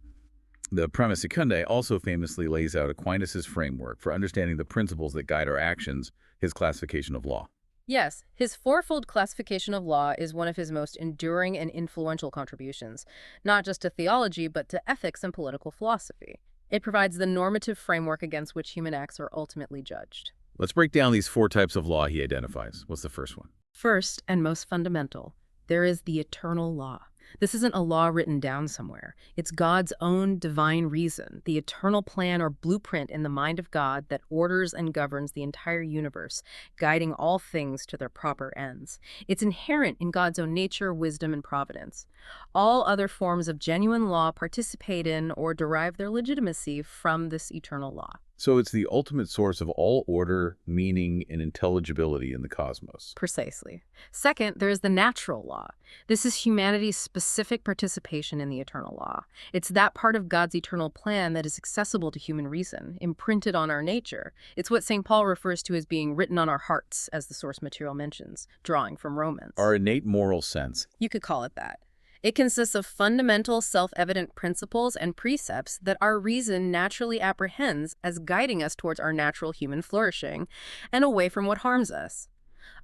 The Prima Secundae also famously lays out Aquinas' framework for understanding the principles that guide our actions, his classification of law. Yes, his fourfold classification of law is one of his most enduring and influential contributions, not just to theology, but to ethics and political philosophy. It provides the normative framework against which human acts are ultimately judged. Let's break down these 4 types of law he identifies. What's the first one? First, and most fundamental, there is the eternal law. This isn't a law written down somewhere. It's God's own divine reason, the eternal plan or blueprint in the mind of God that orders and governs the entire universe, guiding all things to their proper ends. It's inherent in God's own nature, wisdom, and providence. All other forms of genuine law participate in or derive their legitimacy from this eternal law. So it's the ultimate source of all order, meaning, and intelligibility in the cosmos. Precisely. Second, there is the natural law. This is humanity's specific participation in the eternal law. It's that part of God's eternal plan that is accessible to human reason, imprinted on our nature. It's what St. Paul refers to as being written on our hearts, as the source material mentions, drawing from Romans. Our innate moral sense. You could call it that. It consists of fundamental, self-evident principles and precepts that our reason naturally apprehends as guiding us towards our natural human flourishing and away from what harms us.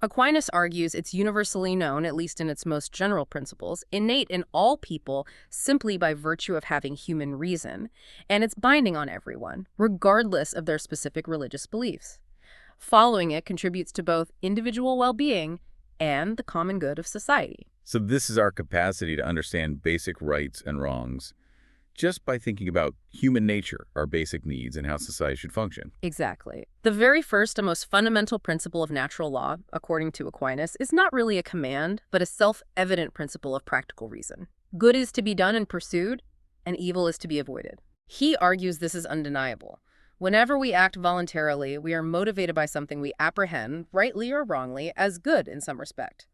Aquinas argues it's universally known, at least in its most general principles, innate in all people simply by virtue of having human reason, and it's binding on everyone, regardless of their specific religious beliefs. Following it contributes to both individual well-being and the common good of society. So this is our capacity to understand basic rights and wrongs just by thinking about human nature, our basic needs, and how society should function. Exactly. The very first and most fundamental principle of natural law, according to Aquinas, is not really a command, but a self-evident principle of practical reason. Good is to be done and pursued, and evil is to be avoided. He argues this is undeniable. Whenever we act voluntarily, we are motivated by something we apprehend, rightly or wrongly, as good in some respect.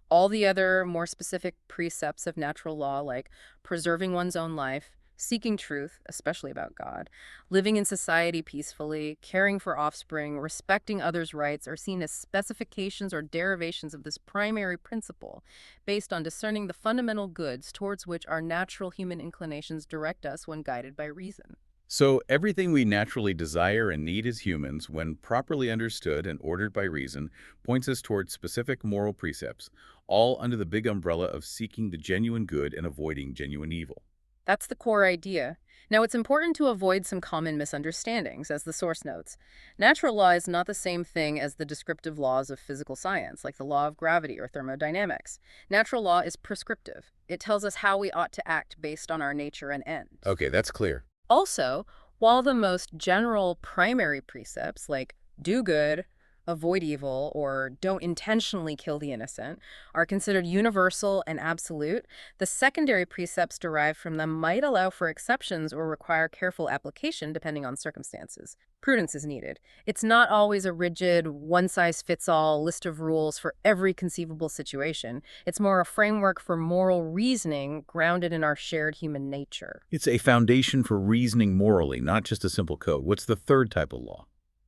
All the other more specific precepts of natural law, like preserving one's own life, seeking truth, especially about God, living in society peacefully, caring for offspring, respecting others' rights, are seen as specifications or derivations of this primary principle, based on discerning the fundamental goods towards which our natural human inclinations direct us when guided by reason. So everything we naturally desire and need as humans, when properly understood and ordered by reason, points us towards specific moral precepts, all under the big umbrella of seeking the genuine good and avoiding genuine evil. That's the core idea. Now, it's important to avoid some common misunderstandings, as the source notes. Natural law is not the same thing as the descriptive laws of physical science, like the law of gravity or thermodynamics. Natural law is prescriptive. It tells us how we ought to act based on our nature and end. Okay, that's clear. Also, while the most general primary precepts, like do good, avoid evil, or don't intentionally kill the innocent, are considered universal and absolute, the secondary precepts derived from them might allow for exceptions or require careful application depending on circumstances. Prudence is needed. It's not always a rigid, one-size-fits-all list of rules for every conceivable situation. It's more a framework for moral reasoning grounded in our shared human nature. It's a foundation for reasoning morally, not just a simple code. What's the third type of law?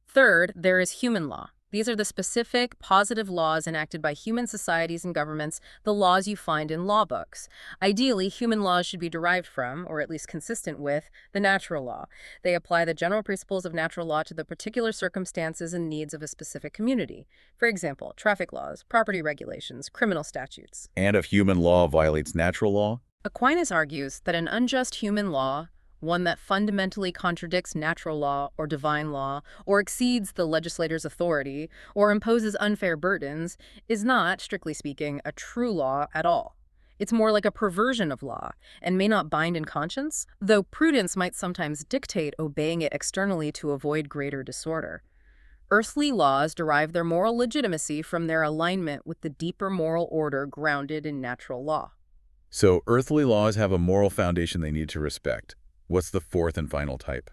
Third, there is human law. These are the specific, positive laws enacted by human societies and governments, the laws you find in law books. Ideally, human laws should be derived from, or at least consistent with, the natural law. They apply the general principles of natural law to the particular circumstances and needs of a specific community. For example, traffic laws, property regulations, criminal statutes. And if human law violates natural law? Aquinas argues that an unjust human law, one that fundamentally contradicts natural law or divine law, or exceeds the legislator's authority, or imposes unfair burdens, is not, strictly speaking, a true law at all. It's more like a perversion of law, and may not bind in conscience, though prudence might sometimes dictate obeying it externally to avoid greater disorder. Earthly laws derive their moral legitimacy from their alignment with the deeper moral order grounded in natural law. So earthly laws have a moral foundation they need to respect. What's the fourth and final type?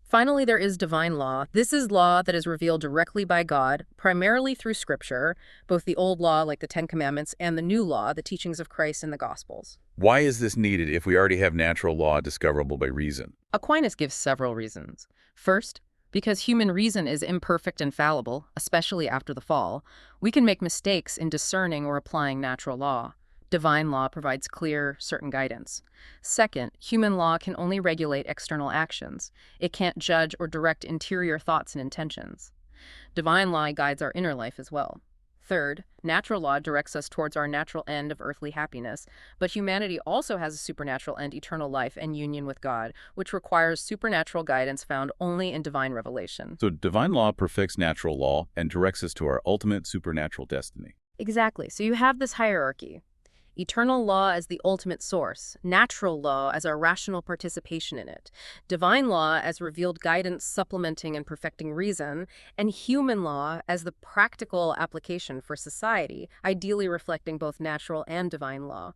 Finally, there is divine law. This is law that is revealed directly by God, primarily through Scripture, both the Old Law, like the Ten Commandments, and the New Law, the teachings of Christ in the Gospels. Why is this needed if we already have natural law discoverable by reason? Aquinas gives several reasons. First, because human reason is imperfect and fallible, especially after the fall, we can make mistakes in discerning or applying natural law. Divine law provides clear, certain guidance. Second, human law can only regulate external actions. It can't judge or direct interior thoughts and intentions. Divine law guides our inner life as well. Third, natural law directs us towards our natural end of earthly happiness, but humanity also has a supernatural end, eternal life and union with God, which requires supernatural guidance found only in divine revelation. So divine law perfects natural law and directs us to our ultimate supernatural destiny. Exactly. So you have this hierarchy. Eternal law as the ultimate source, natural law as our rational participation in it, divine law as revealed guidance supplementing and perfecting reason, and human law as the practical application for society, ideally reflecting both natural and divine law.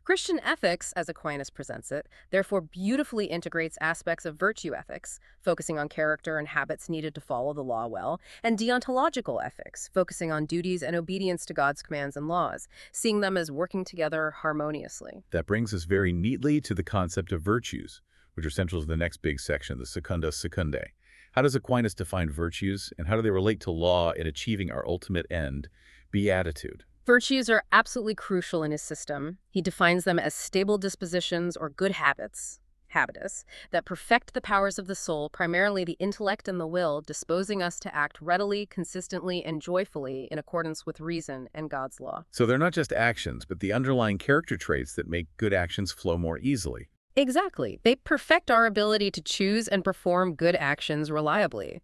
Christian ethics, as Aquinas presents it, therefore beautifully integrates aspects of virtue ethics, focusing on character and habits needed to follow the law well, and deontological ethics, focusing on duties and obedience to God's commands and laws, seeing them as working together harmoniously. That brings us very neatly to the concept of virtues, which are central to the next big section, the Secunda Secundae. How does Aquinas define virtues, and how do they relate to law in achieving our ultimate end, beatitude? Virtues are absolutely crucial in his system. He defines them as stable dispositions or good habits, habitus, that perfect the powers of the soul, primarily the intellect and the will, disposing us to act readily, consistently, and joyfully in accordance with reason and God's law. So they're not just actions, but the underlying character traits that make good actions flow more easily. Exactly. They perfect our ability to choose and perform good actions reliably.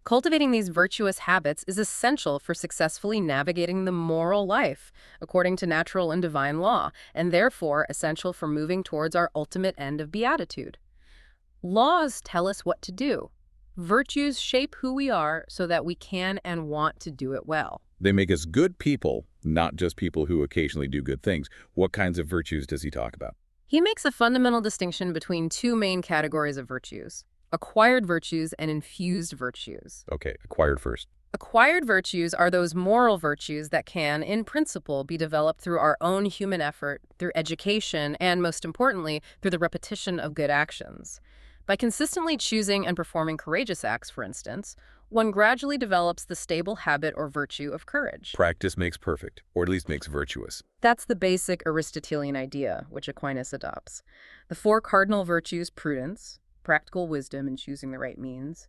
Cultivating these virtuous habits is essential for successfully navigating the moral life according to natural and divine law, and therefore essential for moving towards our ultimate end of beatitude. Laws tell us what to do. Virtues shape who we are so that we can and want to do it well. They make us good people, not just people who occasionally do good things. What kinds of virtues does he talk about? He makes a fundamental distinction between two main categories of virtues: acquired virtues and infused virtues. Okay, acquired first. Acquired virtues are those moral virtues that can, in principle, be developed through our own human effort, through education, and most importantly, through the repetition of good actions. By consistently choosing and performing courageous acts, for instance, one gradually develops the stable habit or virtue of courage. Practice makes perfect, or at least makes virtuous. That's the basic Aristotelian idea, which Aquinas adopts. The four cardinal virtues: prudence, practical wisdom in choosing the right means;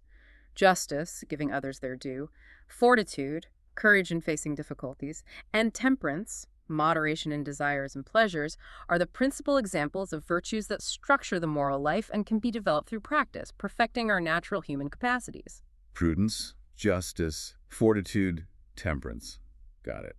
justice, giving others their due; fortitude, courage in facing difficulties; and temperance, moderation in desires and pleasures, are the principal examples of virtues that structure the moral life and can be developed through practice, perfecting our natural human capacities. Prudence, justice, fortitude, temperance. Got it.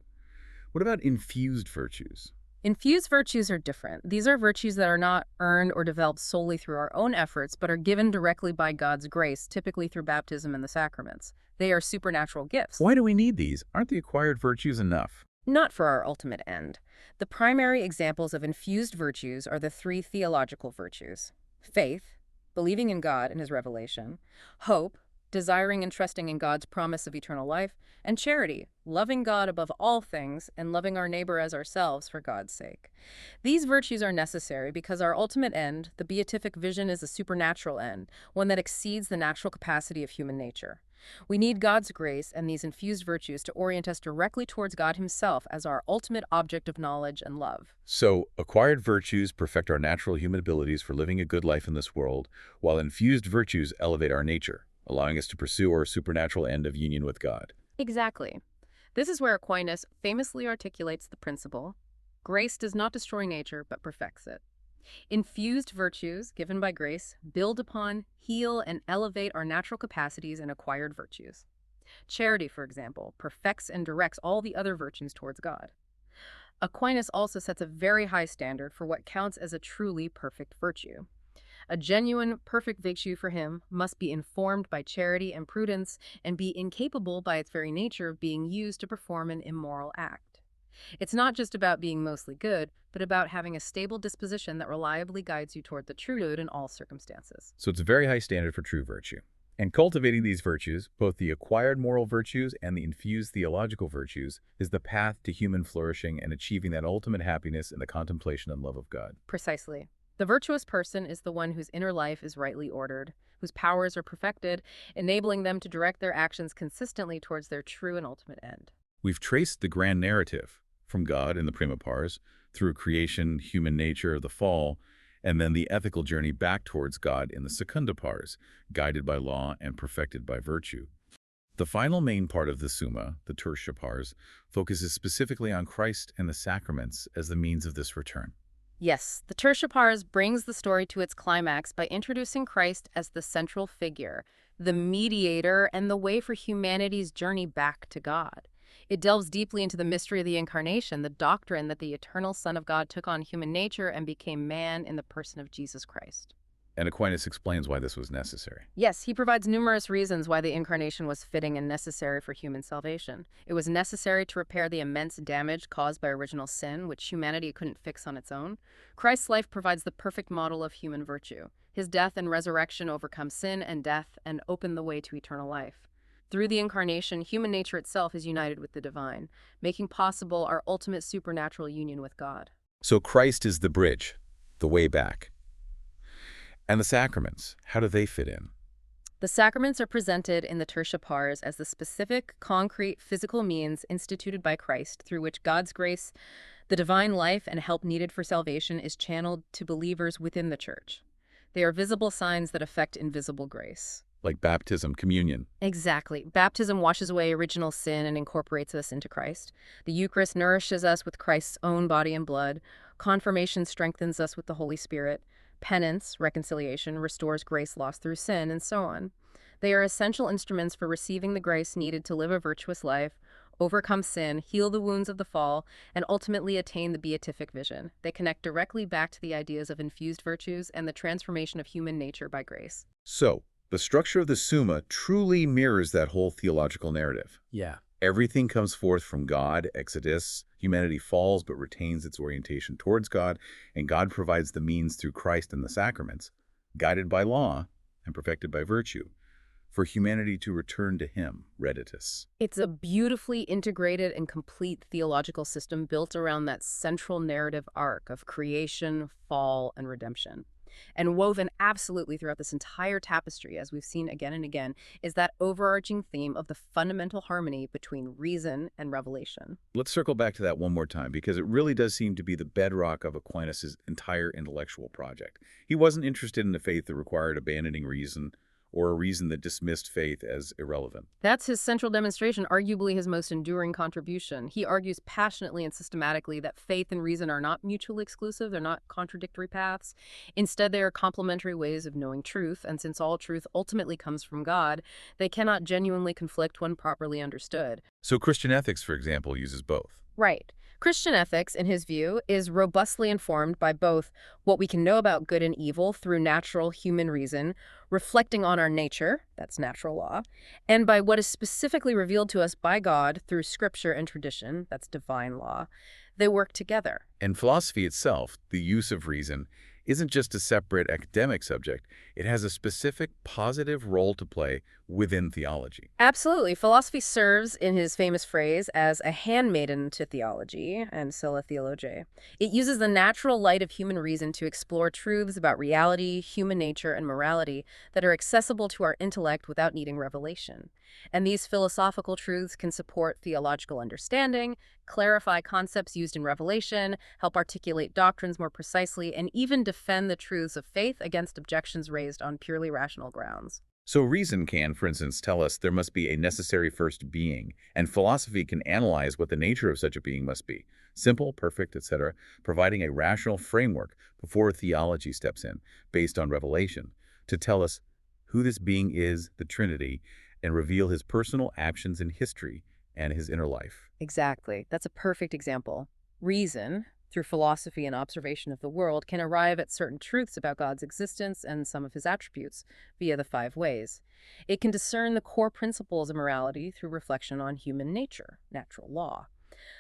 What about infused virtues? Infused virtues are different. These are virtues that are not earned or developed solely through our own efforts, but are given directly by God's grace, typically through baptism and the sacraments. They are supernatural gifts. Why do we need these? Aren't the acquired virtues enough? Not for our ultimate end. The primary examples of infused virtues are the three theological virtues: faith, believing in God and his revelation; hope, desiring and trusting in God's promise of eternal life; and charity, loving God above all things and loving our neighbor as ourselves for God's sake. These virtues are necessary because our ultimate end, the beatific vision, is a supernatural end, one that exceeds the natural capacity of human nature. We need God's grace and these infused virtues to orient us directly towards God himself as our ultimate object of knowledge and love. So, acquired virtues perfect our natural human abilities for living a good life in this world, while infused virtues elevate our nature, allowing us to pursue our supernatural end of union with God. Exactly. This is where Aquinas famously articulates the principle: grace does not destroy nature, but perfects it. Infused virtues, given by grace, build upon, heal, and elevate our natural capacities and acquired virtues. Charity, for example, perfects and directs all the other virtues towards God. Aquinas also sets a very high standard for what counts as a truly perfect virtue. A genuine, perfect virtue for him must be informed by charity and prudence and be incapable by its very nature of being used to perform an immoral act. It's not just about being mostly good, but about having a stable disposition that reliably guides you toward the true good in all circumstances. So it's a very high standard for true virtue. And cultivating these virtues, both the acquired moral virtues and the infused theological virtues, is the path to human flourishing and achieving that ultimate happiness in the contemplation and love of God. Precisely. The virtuous person is the one whose inner life is rightly ordered, whose powers are perfected, enabling them to direct their actions consistently towards their true and ultimate end. We've traced the grand narrative from God in the prima pars, through creation, human nature, the fall, and then the ethical journey back towards God in the secunda pars, guided by law and perfected by virtue. The final main part of the Summa, the tertia pars, focuses specifically on Christ and the sacraments as the means of this return. Yes, the tertia pars brings the story to its climax by introducing Christ as the central figure, the mediator, and the way for humanity's journey back to God. It delves deeply into the mystery of the Incarnation, the doctrine that the eternal Son of God took on human nature and became man in the person of Jesus Christ. And Aquinas explains why this was necessary. Yes, he provides numerous reasons why the incarnation was fitting and necessary for human salvation. It was necessary to repair the immense damage caused by original sin, which humanity couldn't fix on its own. Christ's life provides the perfect model of human virtue. His death and resurrection overcome sin and death and open the way to eternal life. Through the incarnation, human nature itself is united with the divine, making possible our ultimate supernatural union with God. So Christ is the bridge, the way back. And the sacraments, how do they fit in? The sacraments are presented in the tertia pars as the specific, concrete, physical means instituted by Christ through which God's grace, the divine life, and help needed for salvation is channeled to believers within the Church. They are visible signs that affect invisible grace. Like baptism, communion. Exactly. Baptism washes away original sin and incorporates us into Christ. The Eucharist nourishes us with Christ's own body and blood. Confirmation strengthens us with the Holy Spirit. Penance, reconciliation, restores grace lost through sin, and so on. They are essential instruments for receiving the grace needed to live a virtuous life, overcome sin, heal the wounds of the fall, and ultimately attain the beatific vision. They connect directly back to the ideas of infused virtues and the transformation of human nature by grace. So, the structure of the Summa truly mirrors that whole theological narrative. Yeah. Everything comes forth from God, exodus, humanity falls but retains its orientation towards God, and God provides the means through Christ and the sacraments, guided by law and perfected by virtue, for humanity to return to Him, redditus. It's a beautifully integrated and complete theological system built around that central narrative arc of creation, fall, and redemption. And woven absolutely throughout this entire tapestry, as we've seen again and again, is that overarching theme of the fundamental harmony between reason and revelation. Let's circle back to that one more time, because it really does seem to be the bedrock of Aquinas' entire intellectual project. He wasn't interested in a faith that required abandoning reason, or a reason that dismissed faith as irrelevant. That's his central demonstration, arguably his most enduring contribution. He argues passionately and systematically that faith and reason are not mutually exclusive, they're not contradictory paths. Instead, they are complementary ways of knowing truth, and since all truth ultimately comes from God, they cannot genuinely conflict when properly understood. So Christian ethics, for example, uses both. Right. Christian ethics, in his view, is robustly informed by both what we can know about good and evil through natural human reason, reflecting on our nature, that's natural law, and by what is specifically revealed to us by God through scripture and tradition, that's divine law. They work together. And philosophy itself, the use of reason, isn't just a separate academic subject. It has a specific positive role to play within theology. Absolutely. Philosophy serves, in his famous phrase, as a handmaiden to theology, and Summa Theologica. It uses the natural light of human reason to explore truths about reality, human nature, and morality that are accessible to our intellect without needing revelation. And these philosophical truths can support theological understanding, clarify concepts used in revelation, help articulate doctrines more precisely, and even defend the truths of faith against objections raised on purely rational grounds. So reason can, for instance, tell us there must be a necessary first being, and philosophy can analyze what the nature of such a being must be, simple, perfect, etc., providing a rational framework before theology steps in, based on revelation, to tell us who this being is, the Trinity, and reveal his personal actions in history and his inner life. Exactly. That's a perfect example. Reason, through philosophy and observation of the world, can arrive at certain truths about God's existence and some of his attributes via the 5 ways. It can discern the core principles of morality through reflection on human nature, natural law.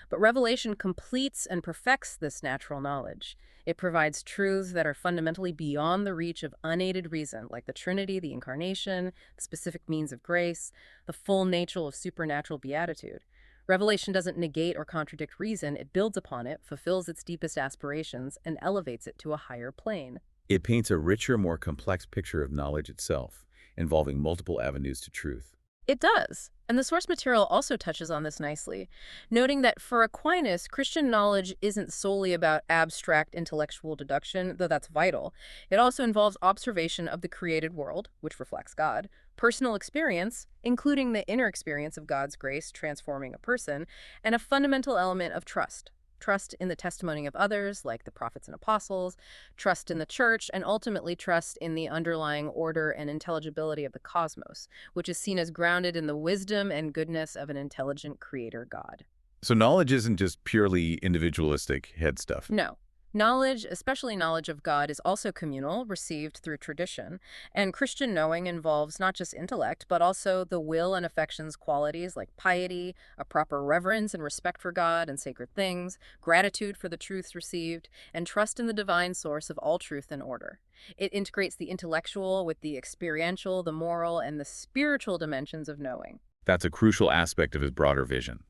But revelation completes and perfects this natural knowledge. It provides truths that are fundamentally beyond the reach of unaided reason, like the Trinity, the Incarnation, the specific means of grace, the full nature of supernatural beatitude. Revelation doesn't negate or contradict reason, it builds upon it, fulfills its deepest aspirations, and elevates it to a higher plane. It paints a richer, more complex picture of knowledge itself, involving multiple avenues to truth. It does. And the source material also touches on this nicely, noting that for Aquinas, Christian knowledge isn't solely about abstract intellectual deduction, though that's vital. It also involves observation of the created world, which reflects God, personal experience, including the inner experience of God's grace transforming a person, and a fundamental element of trust. Trust in the testimony of others, like the prophets and apostles, trust in the church, and ultimately trust in the underlying order and intelligibility of the cosmos, which is seen as grounded in the wisdom and goodness of an intelligent creator God. So knowledge isn't just purely individualistic head stuff. No. Knowledge, especially knowledge of God, is also communal, received through tradition. And Christian knowing involves not just intellect, but also the will and affections qualities like piety, a proper reverence and respect for God and sacred things, gratitude for the truths received, and trust in the divine source of all truth and order. It integrates the intellectual with the experiential, the moral, and the spiritual dimensions of knowing. That's a crucial aspect of his broader vision.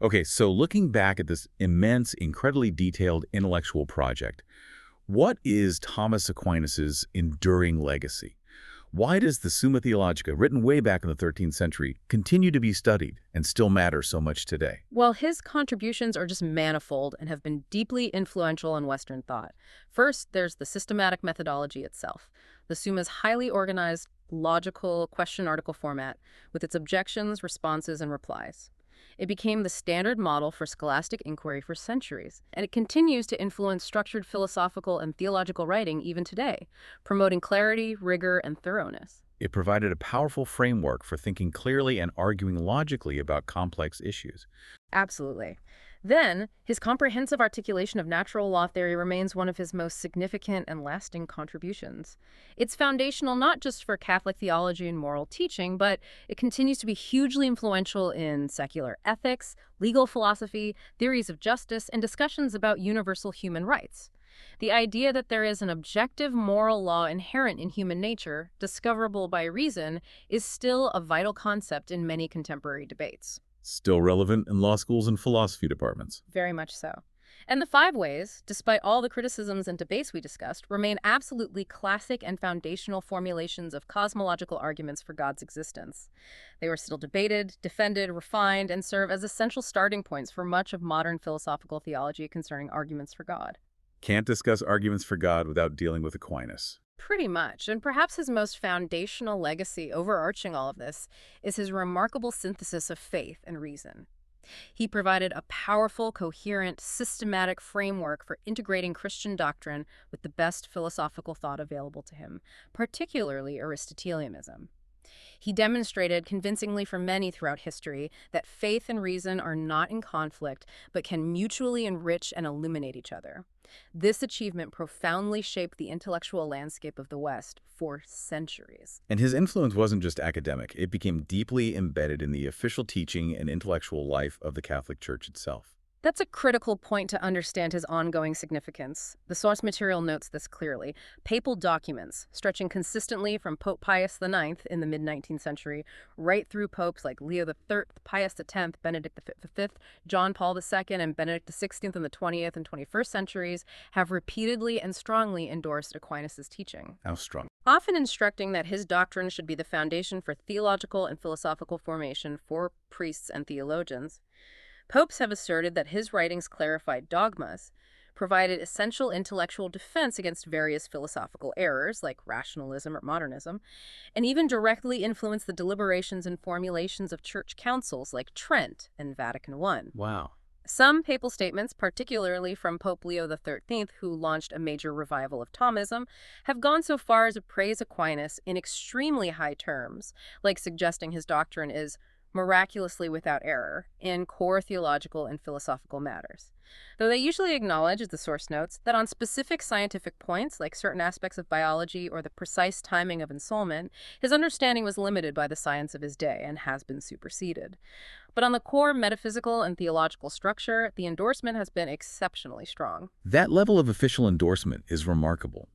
Okay, so looking back at this immense, incredibly detailed intellectual project, what is Thomas Aquinas's enduring legacy? Why does the Summa Theologica, written way back in the 13th century, continue to be studied and still matter so much today? Well, his contributions are just manifold and have been deeply influential in Western thought. First, there's the systematic methodology itself. The Summa's highly organized, logical question-article format with its objections, responses, and replies. It became the standard model for scholastic inquiry for centuries, and it continues to influence structured philosophical and theological writing even today, promoting clarity, rigor, and thoroughness. It provided a powerful framework for thinking clearly and arguing logically about complex issues. Absolutely. Then, his comprehensive articulation of natural law theory remains one of his most significant and lasting contributions. It's foundational not just for Catholic theology and moral teaching, but it continues to be hugely influential in secular ethics, legal philosophy, theories of justice, and discussions about universal human rights. The idea that there is an objective moral law inherent in human nature, discoverable by reason, is still a vital concept in many contemporary debates. Still relevant in law schools and philosophy departments. Very much so. And the five ways, despite all the criticisms and debates we discussed, remain absolutely classic and foundational formulations of cosmological arguments for God's existence. They were still debated, defended, refined, and serve as essential starting points for much of modern philosophical theology concerning arguments for God. Can't discuss arguments for God without dealing with Aquinas. Pretty much, and perhaps his most foundational legacy overarching all of this is his remarkable synthesis of faith and reason. He provided a powerful, coherent, systematic framework for integrating Christian doctrine with the best philosophical thought available to him, particularly Aristotelianism. He demonstrated convincingly for many throughout history that faith and reason are not in conflict, but can mutually enrich and illuminate each other. This achievement profoundly shaped the intellectual landscape of the West for centuries. And his influence wasn't just academic. It became deeply embedded in the official teaching and intellectual life of the Catholic Church itself. That's a critical point to understand his ongoing significance. The source material notes this clearly. Papal documents, stretching consistently from Pope Pius IX in the mid-19th century, right through popes like Leo III, Pius X, Benedict V, John Paul II, and Benedict XVI in the 20th and 21st centuries, have repeatedly and strongly endorsed Aquinas' teaching. How strong? Often instructing that his doctrine should be the foundation for theological and philosophical formation for priests and theologians. Popes have asserted that his writings clarified dogmas, provided essential intellectual defense against various philosophical errors like rationalism or modernism, and even directly influenced the deliberations and formulations of church councils like Trent and Vatican I. Wow. Some papal statements, particularly from Pope Leo XIII, who launched a major revival of Thomism, have gone so far as to praise Aquinas in extremely high terms, like suggesting his doctrine is miraculously without error in core theological and philosophical matters. Though they usually acknowledge, as the source notes, that on specific scientific points, like certain aspects of biology or the precise timing of ensoulment, his understanding was limited by the science of his day and has been superseded. But on the core metaphysical and theological structure, the endorsement has been exceptionally strong. That level of official endorsement is remarkable.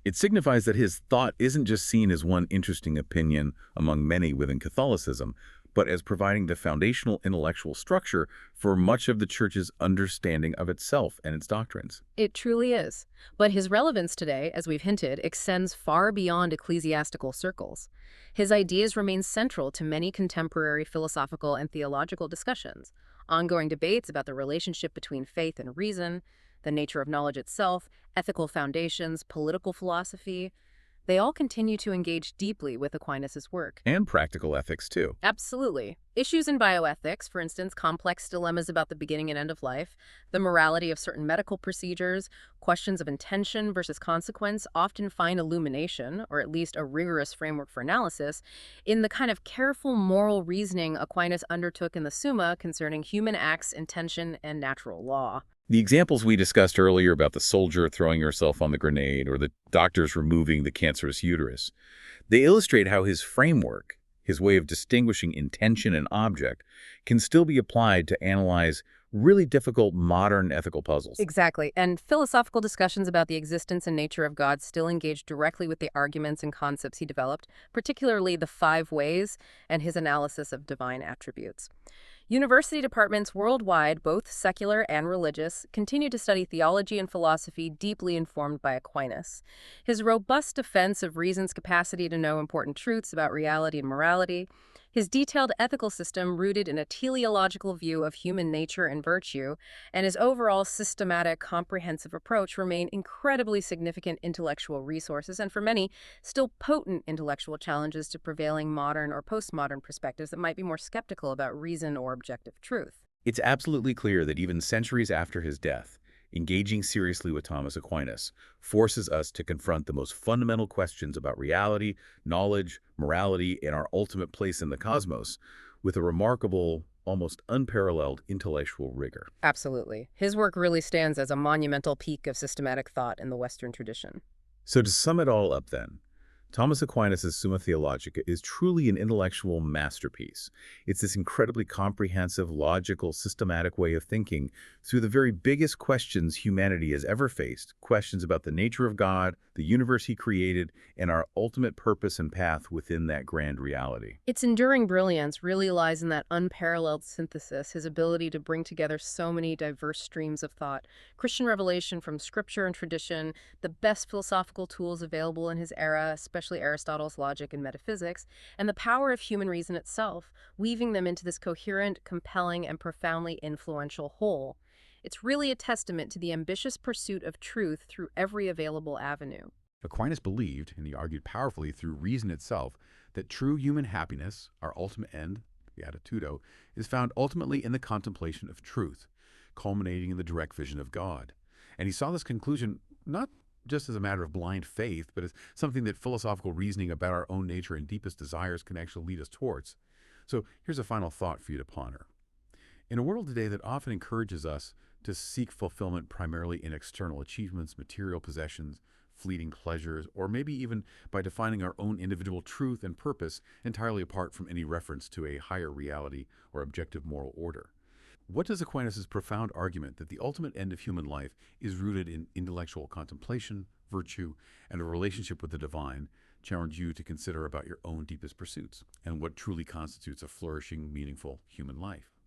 It signifies that his thought isn't just seen as one interesting opinion among many within Catholicism, but as providing the foundational intellectual structure for much of the Church's understanding of itself and its doctrines. It truly is. But his relevance today, as we've hinted, extends far beyond ecclesiastical circles. His ideas remain central to many contemporary philosophical and theological discussions. Ongoing debates about the relationship between faith and reason, the nature of knowledge itself, ethical foundations, political philosophy, they all continue to engage deeply with Aquinas' work. And practical ethics, too. Absolutely. Issues in bioethics, for instance, complex dilemmas about the beginning and end of life, the morality of certain medical procedures, questions of intention versus consequence often find illumination, or at least a rigorous framework for analysis, in the kind of careful moral reasoning Aquinas undertook in the Summa concerning human acts, intention, and natural law. The examples we discussed earlier about the soldier throwing herself on the grenade or the doctors removing the cancerous uterus, they illustrate how his framework, his way of distinguishing intention and object, can still be applied to analyze really difficult modern ethical puzzles. Exactly. And philosophical discussions about the existence and nature of God still engage directly with the arguments and concepts he developed, particularly the five ways and his analysis of divine attributes. University departments worldwide, both secular and religious, continue to study theology and philosophy deeply informed by Aquinas. His robust defense of reason's capacity to know important truths about reality and morality, his detailed ethical system rooted in a teleological view of human nature and virtue, and his overall systematic, comprehensive approach remain incredibly significant intellectual resources and, for many, still potent intellectual challenges to prevailing modern or postmodern perspectives that might be more skeptical about reason or objective truth. It's absolutely clear that even centuries after his death, engaging seriously with Thomas Aquinas forces us to confront the most fundamental questions about reality, knowledge, morality, and our ultimate place in the cosmos with a remarkable, almost unparalleled intellectual rigor. Absolutely. His work really stands as a monumental peak of systematic thought in the Western tradition. So to sum it all up then, Thomas Aquinas' Summa Theologica is truly an intellectual masterpiece. It's this incredibly comprehensive, logical, systematic way of thinking through the very biggest questions humanity has ever faced, questions about the nature of God, the universe he created, and our ultimate purpose and path within that grand reality. Its enduring brilliance really lies in that unparalleled synthesis, his ability to bring together so many diverse streams of thought, Christian revelation from scripture and tradition, the best philosophical tools available in his era, especially Aristotle's logic and metaphysics, and the power of human reason itself, weaving them into this coherent, compelling, and profoundly influential whole. It's really a testament to the ambitious pursuit of truth through every available avenue. Aquinas believed, and he argued powerfully through reason itself, that true human happiness, our ultimate end, beatitudo, is found ultimately in the contemplation of truth, culminating in the direct vision of God. And he saw this conclusion not just as a matter of blind faith, but as something that philosophical reasoning about our own nature and deepest desires can actually lead us towards. So here's a final thought for you to ponder. In a world today that often encourages us to seek fulfillment primarily in external achievements, material possessions, fleeting pleasures, or maybe even by defining our own individual truth and purpose entirely apart from any reference to a higher reality or objective moral order. What does Aquinas' profound argument that the ultimate end of human life is rooted in intellectual contemplation, virtue, and a relationship with the divine challenge you to consider about your own deepest pursuits and what truly constitutes a flourishing, meaningful human life?